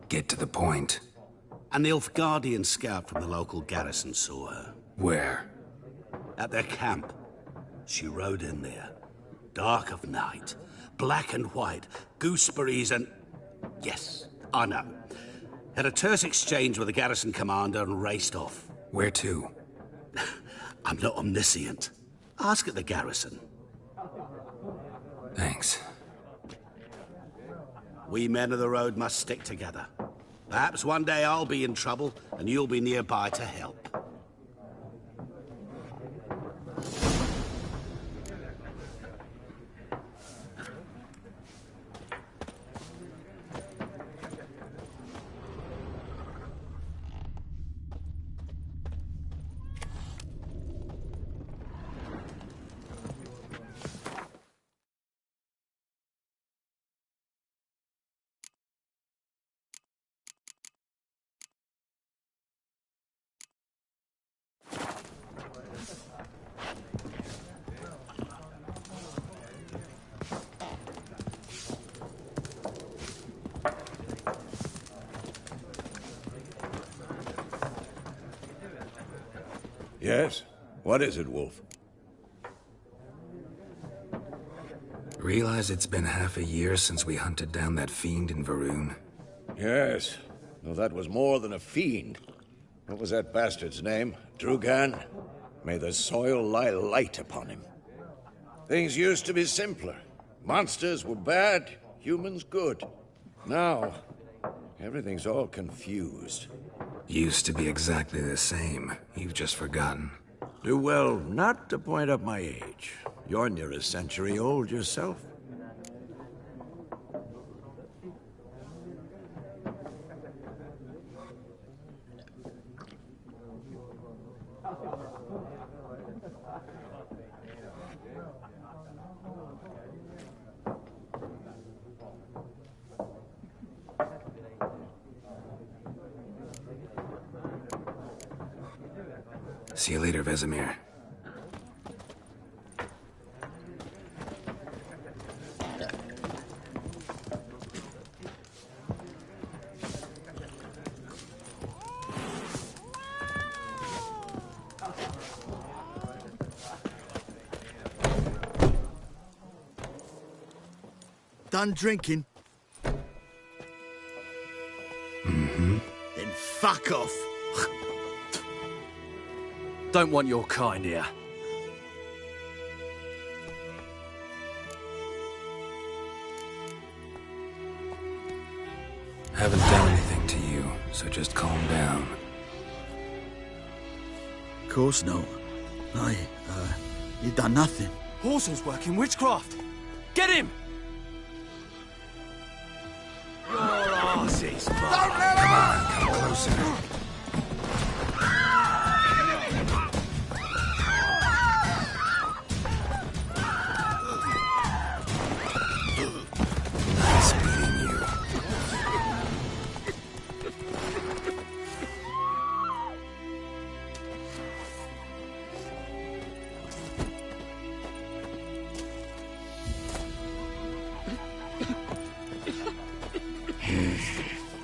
[SPEAKER 2] Get to the point.
[SPEAKER 13] An Nilfgaardian scout from the local garrison saw her.
[SPEAKER 2] Where?
[SPEAKER 13] At their camp. She rode in there. Dark of night. Black and white. Gooseberries and... Yes, I know. Had a terse exchange with the garrison commander and raced off.
[SPEAKER 2] Where to?
[SPEAKER 13] I'm not omniscient. Ask at the garrison.
[SPEAKER 2] Thanks.
[SPEAKER 13] We men of the road must stick together. Perhaps one day I'll be in trouble and you'll be nearby to help.
[SPEAKER 4] Yes? What is it, Wolf?
[SPEAKER 2] Realize it's been half a year since we hunted down that fiend in Varun?
[SPEAKER 4] Yes. Though that was more than a fiend. What was that bastard's name? Drugan? May the soil lie light upon him. Things used to be simpler. Monsters were bad, humans good. Now, everything's all confused.
[SPEAKER 2] Used to be exactly the same. You've just forgotten.
[SPEAKER 4] Do well not to point up my age. You're near a century old yourself.
[SPEAKER 2] See you later, Vesemir.
[SPEAKER 9] Done drinking?
[SPEAKER 2] Mm-hmm.
[SPEAKER 9] Then fuck off.
[SPEAKER 14] Don't want your kind here.
[SPEAKER 2] Haven't done anything to you, so just calm down.
[SPEAKER 9] Of course not. You done nothing.
[SPEAKER 14] Horsel's working witchcraft. Get him!
[SPEAKER 9] Your arse is
[SPEAKER 2] Don't let him on! Come closer. Nice beating you.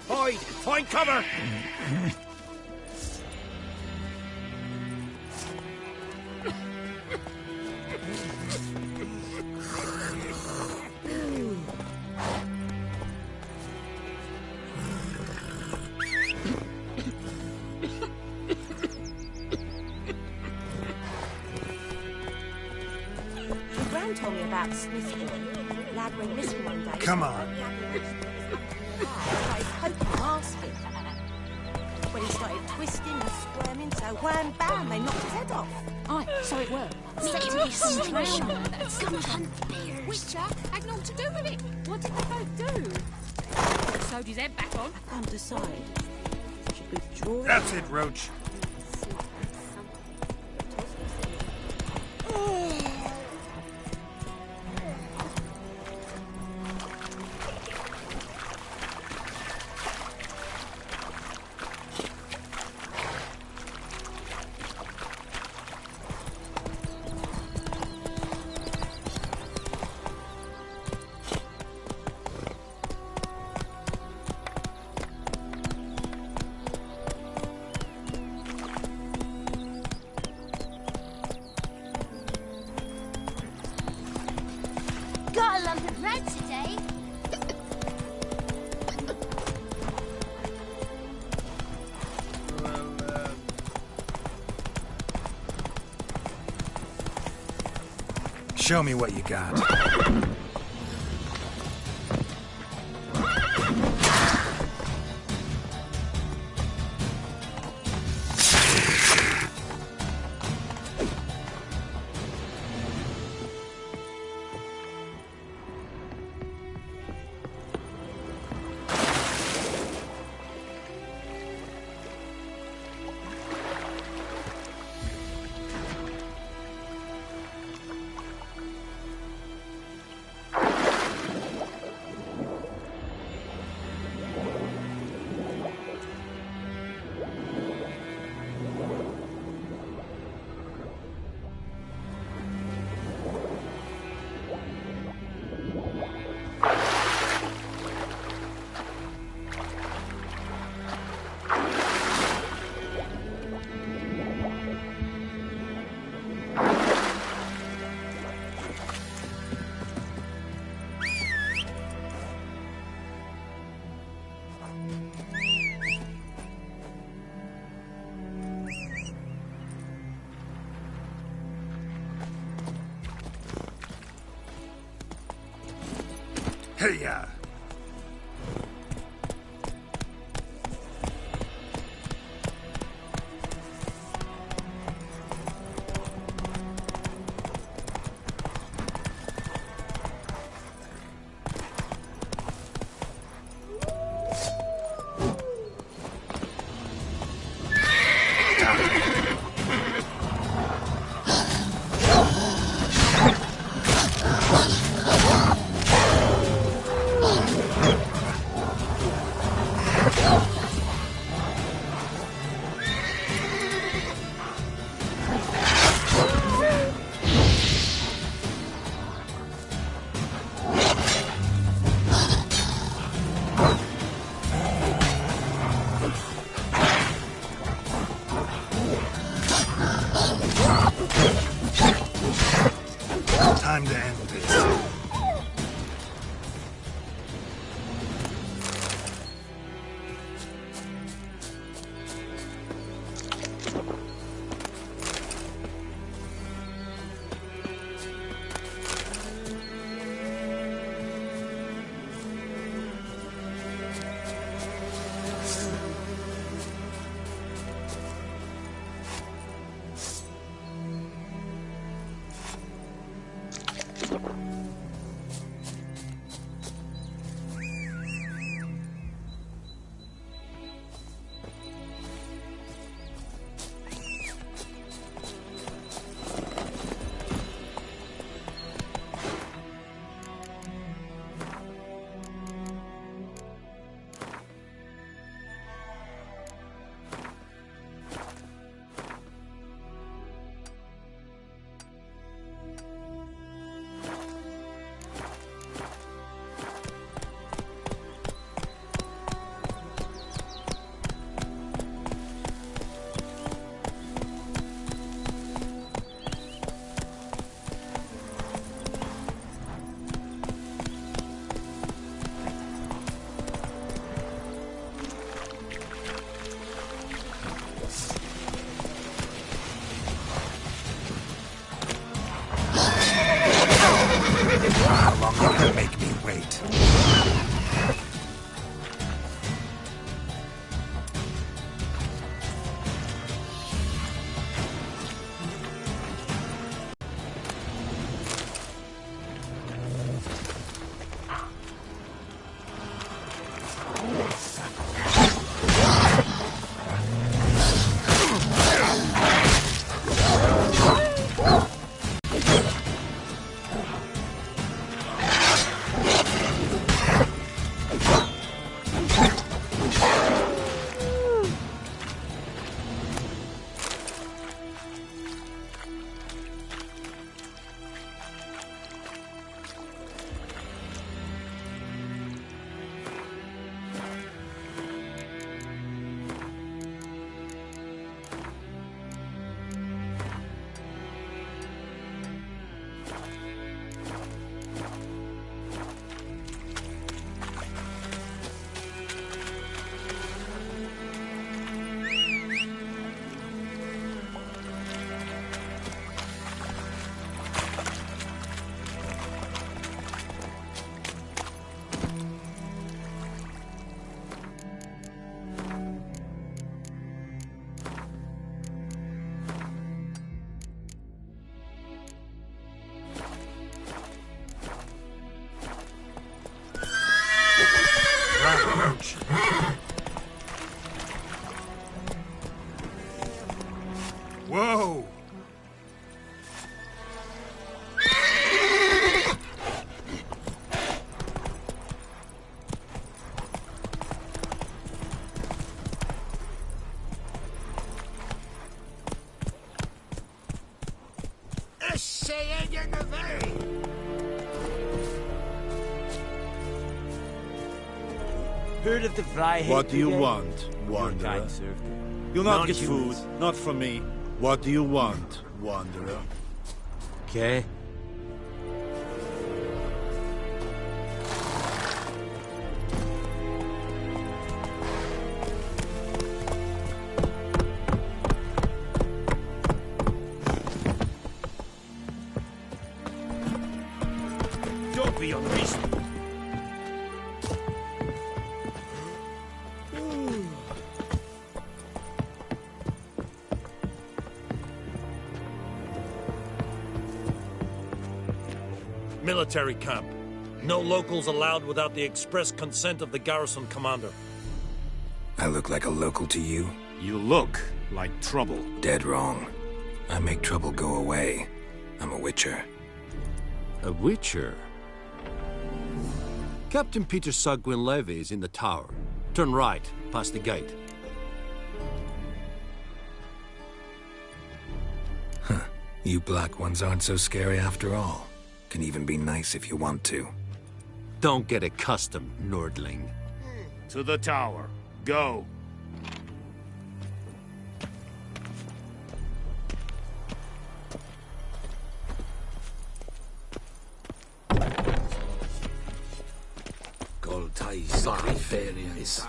[SPEAKER 7] Hide! Find cover!
[SPEAKER 15] Sam told me about Smith boy. Lad went missing one day.
[SPEAKER 2] Come on.
[SPEAKER 15] Started poking asking. When he started twisting and squirming, so wham bam, they knocked his head off.
[SPEAKER 10] Aye, so it were. Said to be some drown. That's gonna hunt bears.
[SPEAKER 16] Witcher had naught to do with it. What did they both do? Sewed his head back on.
[SPEAKER 15] I can't decide. Should we draw?
[SPEAKER 2] That's it, Roach.
[SPEAKER 5] Got a lump of bread today.
[SPEAKER 2] Show me what you got. Hey-ya! Time to end this.
[SPEAKER 17] Whoa!
[SPEAKER 11] Heard of the Vryheid
[SPEAKER 7] What do you
[SPEAKER 11] Brigade?
[SPEAKER 7] want, Wanderer?
[SPEAKER 11] Your kind, sir.
[SPEAKER 7] You'll not get food.
[SPEAKER 11] Non-humans.
[SPEAKER 7] Not from me. What do you want, Wanderer?
[SPEAKER 11] Okay.
[SPEAKER 7] Don't be unreasonable.
[SPEAKER 17] Military camp. No locals allowed without the express consent of the garrison commander.
[SPEAKER 2] I look like a local to you?
[SPEAKER 7] You look like trouble.
[SPEAKER 2] Dead wrong. I make trouble go away. I'm a witcher.
[SPEAKER 18] A witcher? Captain Peter Sagwin Levy is in the tower. Turn right, past the gate.
[SPEAKER 2] Huh. You black ones aren't so scary after all. Can even be nice if you want to.
[SPEAKER 18] Don't get accustomed, Nordling.
[SPEAKER 7] To the tower. Go.
[SPEAKER 13] Goltais Griferians.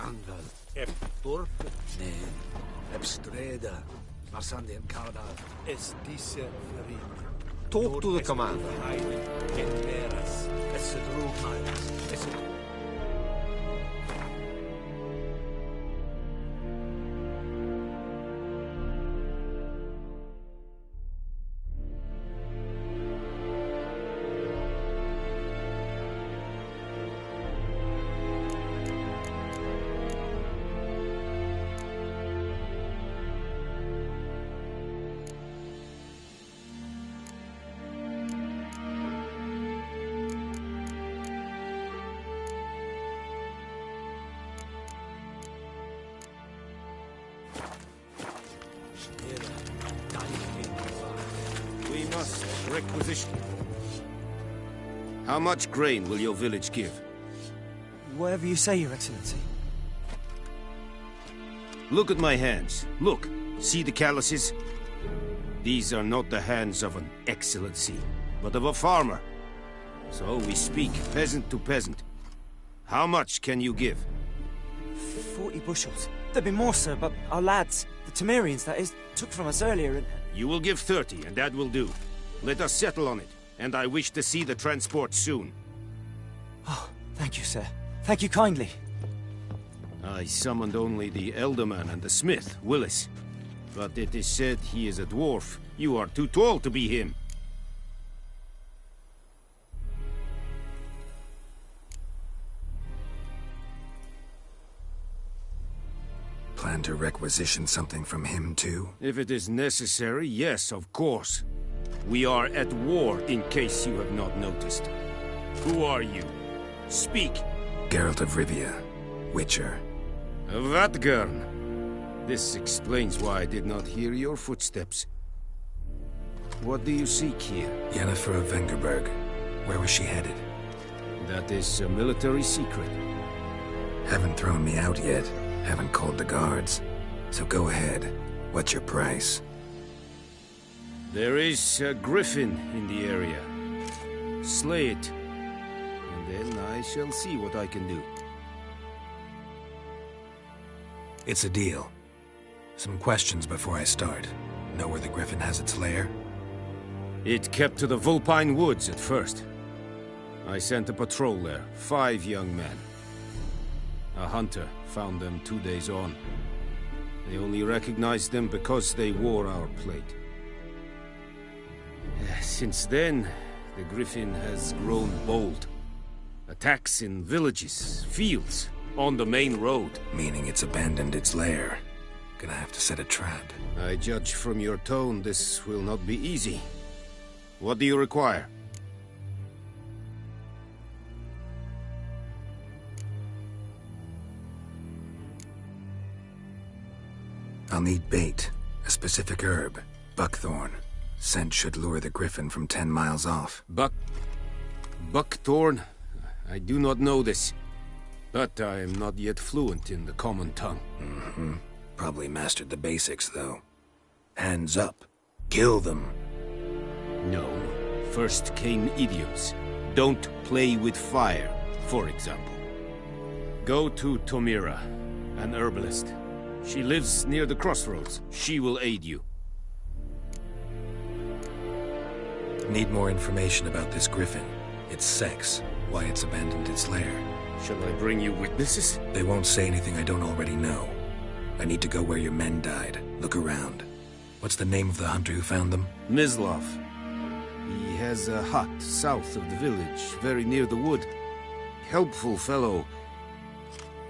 [SPEAKER 13] Ep Turp. Nen. Ep Streda. Marsandian Kaudal. Es disse Ferid.
[SPEAKER 18] Talk to the commander.
[SPEAKER 7] We must requisition. How much grain will your village give?
[SPEAKER 11] Whatever you say, Your Excellency.
[SPEAKER 7] Look at my hands. Look. See the calluses? These are not the hands of an excellency, but of a farmer. So we speak peasant to peasant. How much can you give?
[SPEAKER 11] 40 bushels. There'd be more, sir, but our lads, the Temerians, that is, took from us earlier and...
[SPEAKER 7] You will give 30, and that will do. Let us settle on it, and I wish to see the transport soon.
[SPEAKER 11] Oh, thank you, sir. Thank you kindly.
[SPEAKER 7] I summoned only the Elderman and the smith, Willis. But it is said he is a dwarf. You are too tall to be him.
[SPEAKER 2] Plan to requisition something from him, too?
[SPEAKER 7] If it is necessary, yes, of course. We are at war, in case you have not noticed. Who are you? Speak.
[SPEAKER 2] Geralt of Rivia, Witcher.
[SPEAKER 7] Vatgern. This explains why I did not hear your footsteps. What do you seek here?
[SPEAKER 2] Yennefer of Vengerberg. Where was she headed?
[SPEAKER 7] That is a military secret.
[SPEAKER 2] Haven't thrown me out yet. Haven't called the guards. So go ahead. What's your price?
[SPEAKER 7] There is a griffin in the area. Slay it. And then I shall see what I can do.
[SPEAKER 2] It's a deal. Some questions before I start. Know where the griffin has its lair?
[SPEAKER 7] It kept to the Vulpine Woods at first. I sent a patrol there, 5 young men. A hunter found them 2 days on. They only recognized them because they wore our plate. Since then, the griffin has grown bold. Attacks in villages, fields, On the main road.
[SPEAKER 2] Meaning it's abandoned its lair. Gonna have to set a trap.
[SPEAKER 7] I judge from your tone this will not be easy. What do you require?
[SPEAKER 2] I'll need bait, a specific herb, buckthorn. Scent should lure the griffin from 10 miles off.
[SPEAKER 7] Buckthorn? I do not know this. But I am not yet fluent in the common tongue.
[SPEAKER 2] Mm-hmm. Probably mastered the basics, though. Hands up. Kill them.
[SPEAKER 7] No. First came idioms. Don't play with fire, for example. Go to Tomira, an herbalist. She lives near the crossroads. She will aid you.
[SPEAKER 2] Need more information about this griffin. Its sex, why it's abandoned its lair.
[SPEAKER 7] Shall I bring you witnesses?
[SPEAKER 2] They won't say anything I don't already know. I need to go where your men died. Look around. What's the name of the hunter who found them?
[SPEAKER 7] Mislav. He has a hut south of the village, very near the wood. Helpful fellow.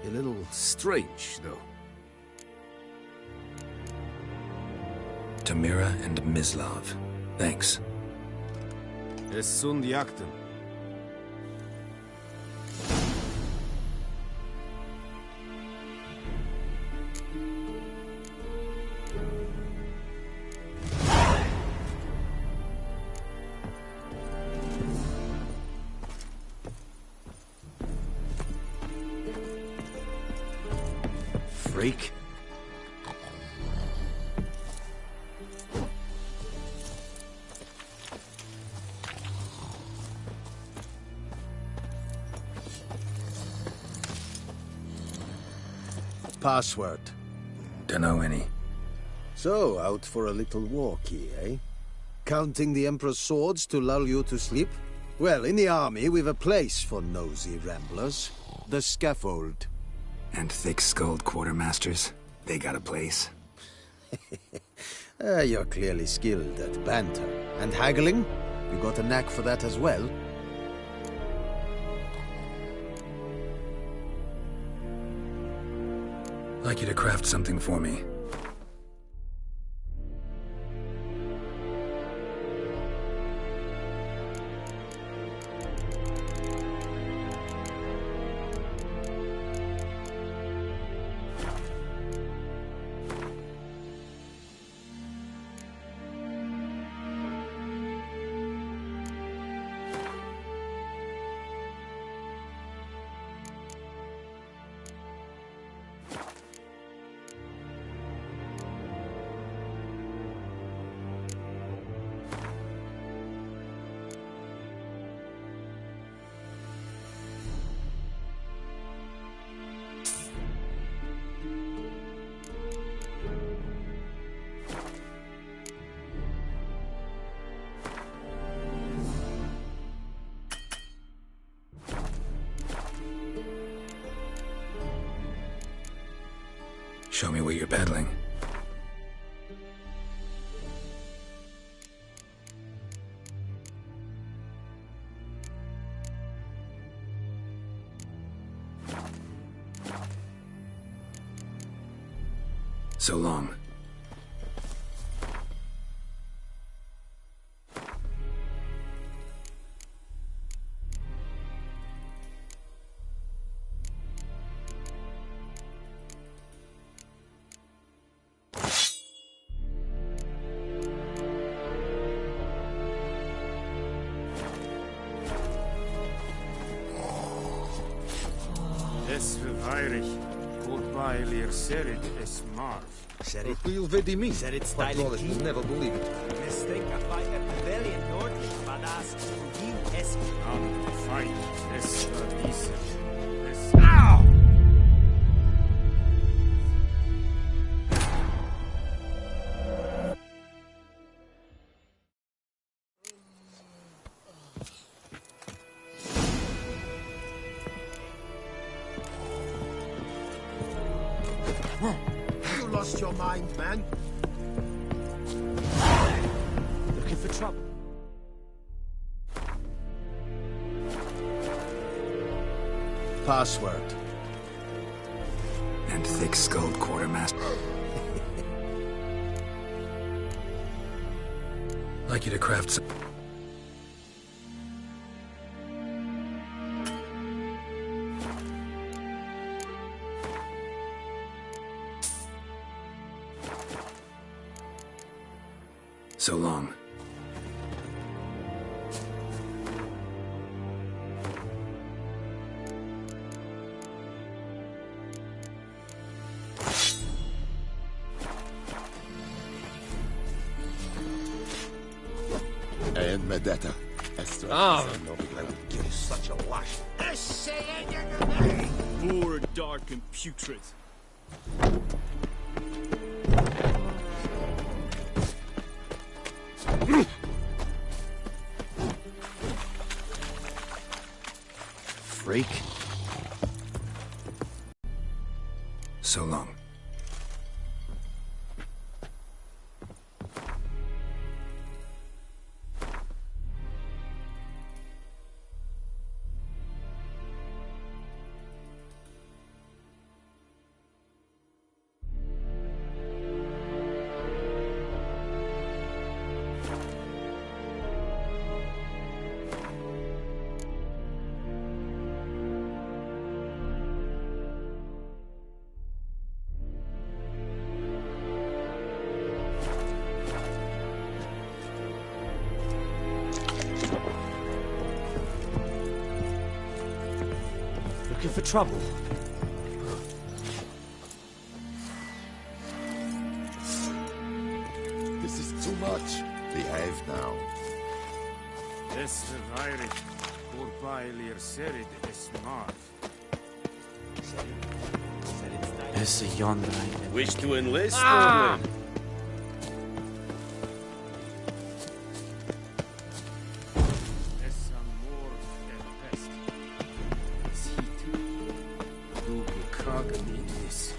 [SPEAKER 7] A little strange, though.
[SPEAKER 2] Tamira and Mislav. Thanks.
[SPEAKER 7] Es sunt jakten.
[SPEAKER 2] Freak.
[SPEAKER 1] Password.
[SPEAKER 2] Dunno any.
[SPEAKER 1] So, out for a little walkie, eh? Counting the Emperor's swords to lull you to sleep? Well, in the army, we've a place for nosy ramblers. The scaffold.
[SPEAKER 2] And thick-skulled quartermasters? They got a place?
[SPEAKER 1] You're clearly skilled at banter. And haggling? You got a knack for that as well?
[SPEAKER 2] I'd like you to craft something for me. Show me what you're peddling. So long.
[SPEAKER 14] Will vedi me. But Wallace will never believe it.
[SPEAKER 7] Fight. Ow!
[SPEAKER 1] You lost your mind, man.
[SPEAKER 14] Looking for trouble.
[SPEAKER 1] Password.
[SPEAKER 2] thick-skulled quartermaster. Like you to craft some... So long.
[SPEAKER 19] And Medetta.
[SPEAKER 14] I would give you such a lash.
[SPEAKER 20] More dark and putrid.
[SPEAKER 2] Freak. So long.
[SPEAKER 11] Looking for trouble?
[SPEAKER 19] This is too much. Behave now.
[SPEAKER 7] Es vairig, urpailir serid esmar.
[SPEAKER 11] Es yonder.
[SPEAKER 14] Wish to enlist?
[SPEAKER 11] Ah!
[SPEAKER 7] Es amor del pest. Es hit. Du bekragen in this.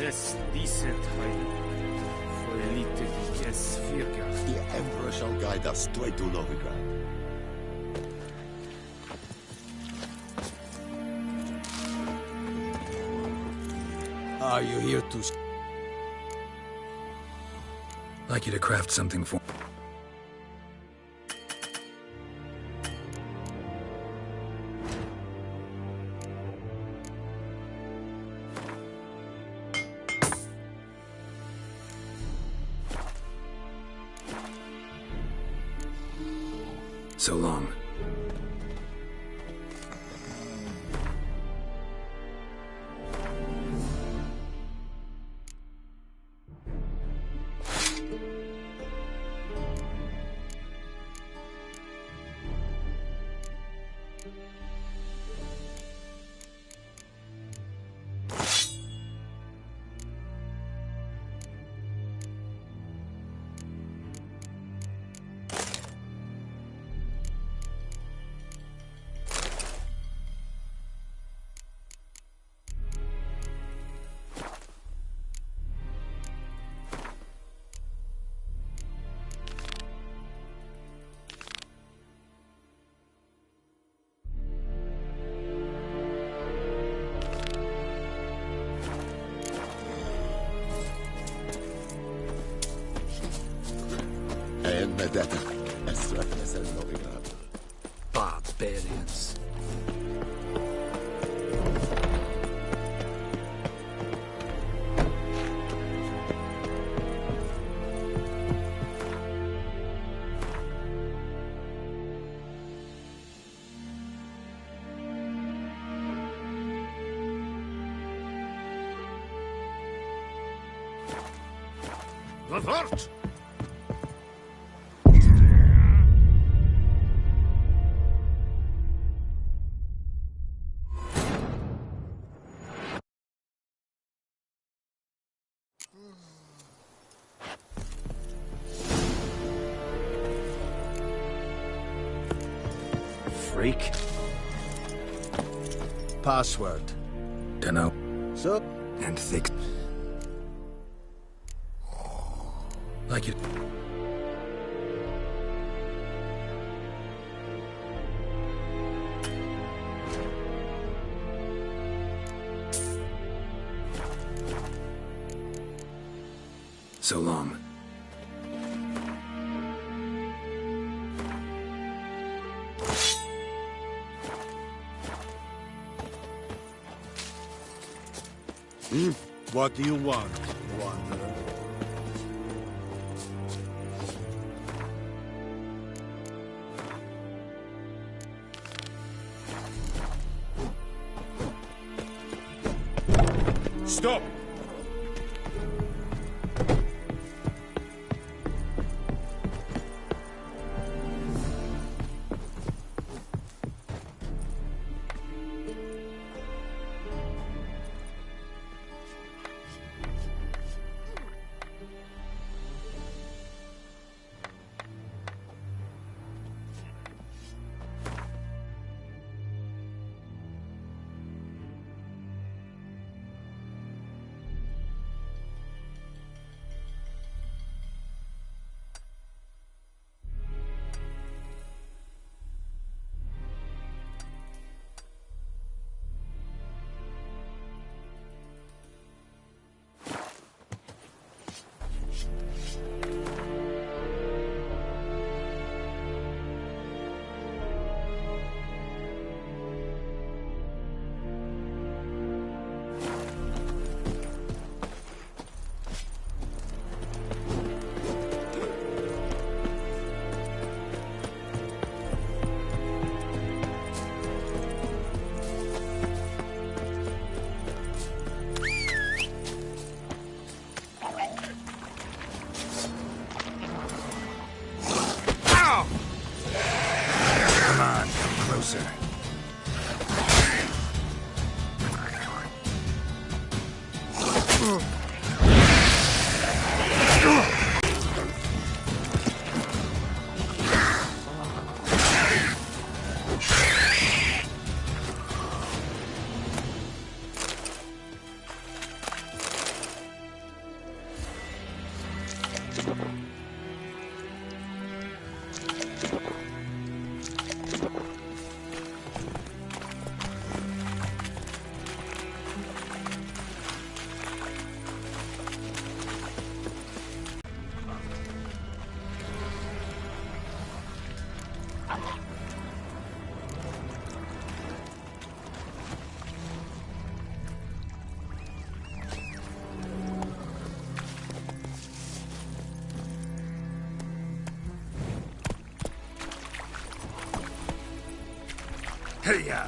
[SPEAKER 7] Es decent heilen. For elite die es virga.
[SPEAKER 19] The Emperor shall guide us straight to Novigrad.
[SPEAKER 1] Are you here to...
[SPEAKER 2] Like you to craft something for... So long.
[SPEAKER 19] And Medetta. As threatened as Novigrad.
[SPEAKER 13] Barbarians.
[SPEAKER 14] Avert!
[SPEAKER 2] Freak.
[SPEAKER 1] Password.
[SPEAKER 2] Dunno.
[SPEAKER 1] Sup?
[SPEAKER 2] And thick. Like it. So long.
[SPEAKER 14] What do you want, wanderer? Stop!
[SPEAKER 2] Hey-ya!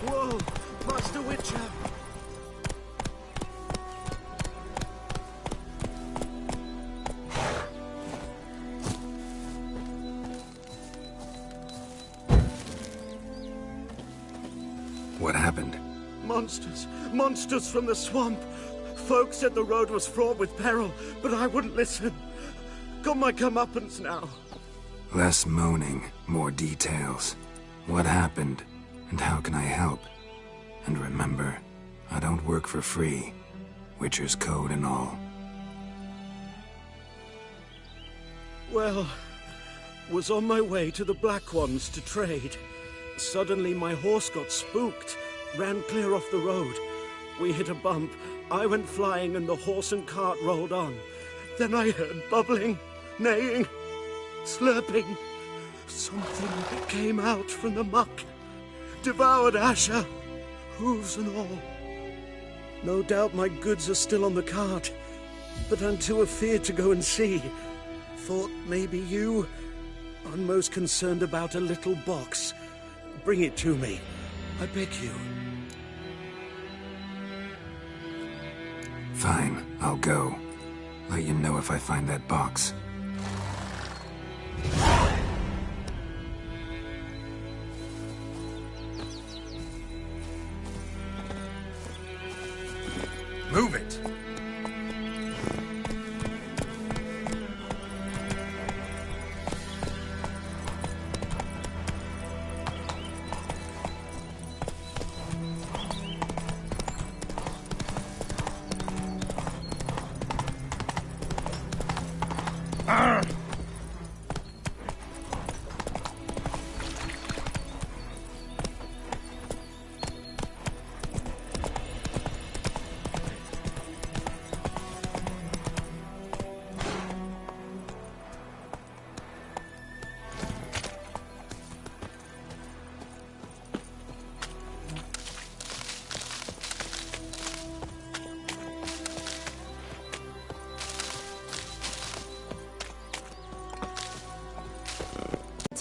[SPEAKER 14] Whoa! Master Witcher!
[SPEAKER 2] What happened?
[SPEAKER 14] Monsters! Monsters from the swamp! Folk said the road was fraught with peril, but I wouldn't listen. Got my comeuppance now.
[SPEAKER 2] Less moaning, more details. What happened, and how can I help? And remember, I don't work for free. Witcher's code and all.
[SPEAKER 14] Well, was on my way to the Black Ones to trade. Suddenly my horse got spooked, ran clear off the road. We hit a bump, I went flying and the horse and cart rolled on. Then I heard bubbling, neighing, slurping. Something came out from the muck, devoured Asher, hooves and all. No doubt my goods are still on the cart, but I'm too afeard to go and see. thought maybe you... I'm most concerned about a little box. Bring it to me. I beg you.
[SPEAKER 2] Fine, I'll go. Let you know if I find that box. Move it!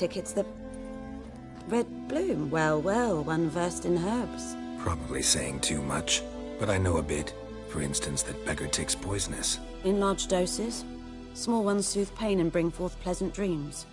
[SPEAKER 3] Tickets that... Red bloom. Well, well, one versed in herbs.
[SPEAKER 2] Probably saying too much, but I know a bit. For instance, that beggar tick's poisonous.
[SPEAKER 3] In large doses. Small ones soothe pain and bring forth pleasant dreams.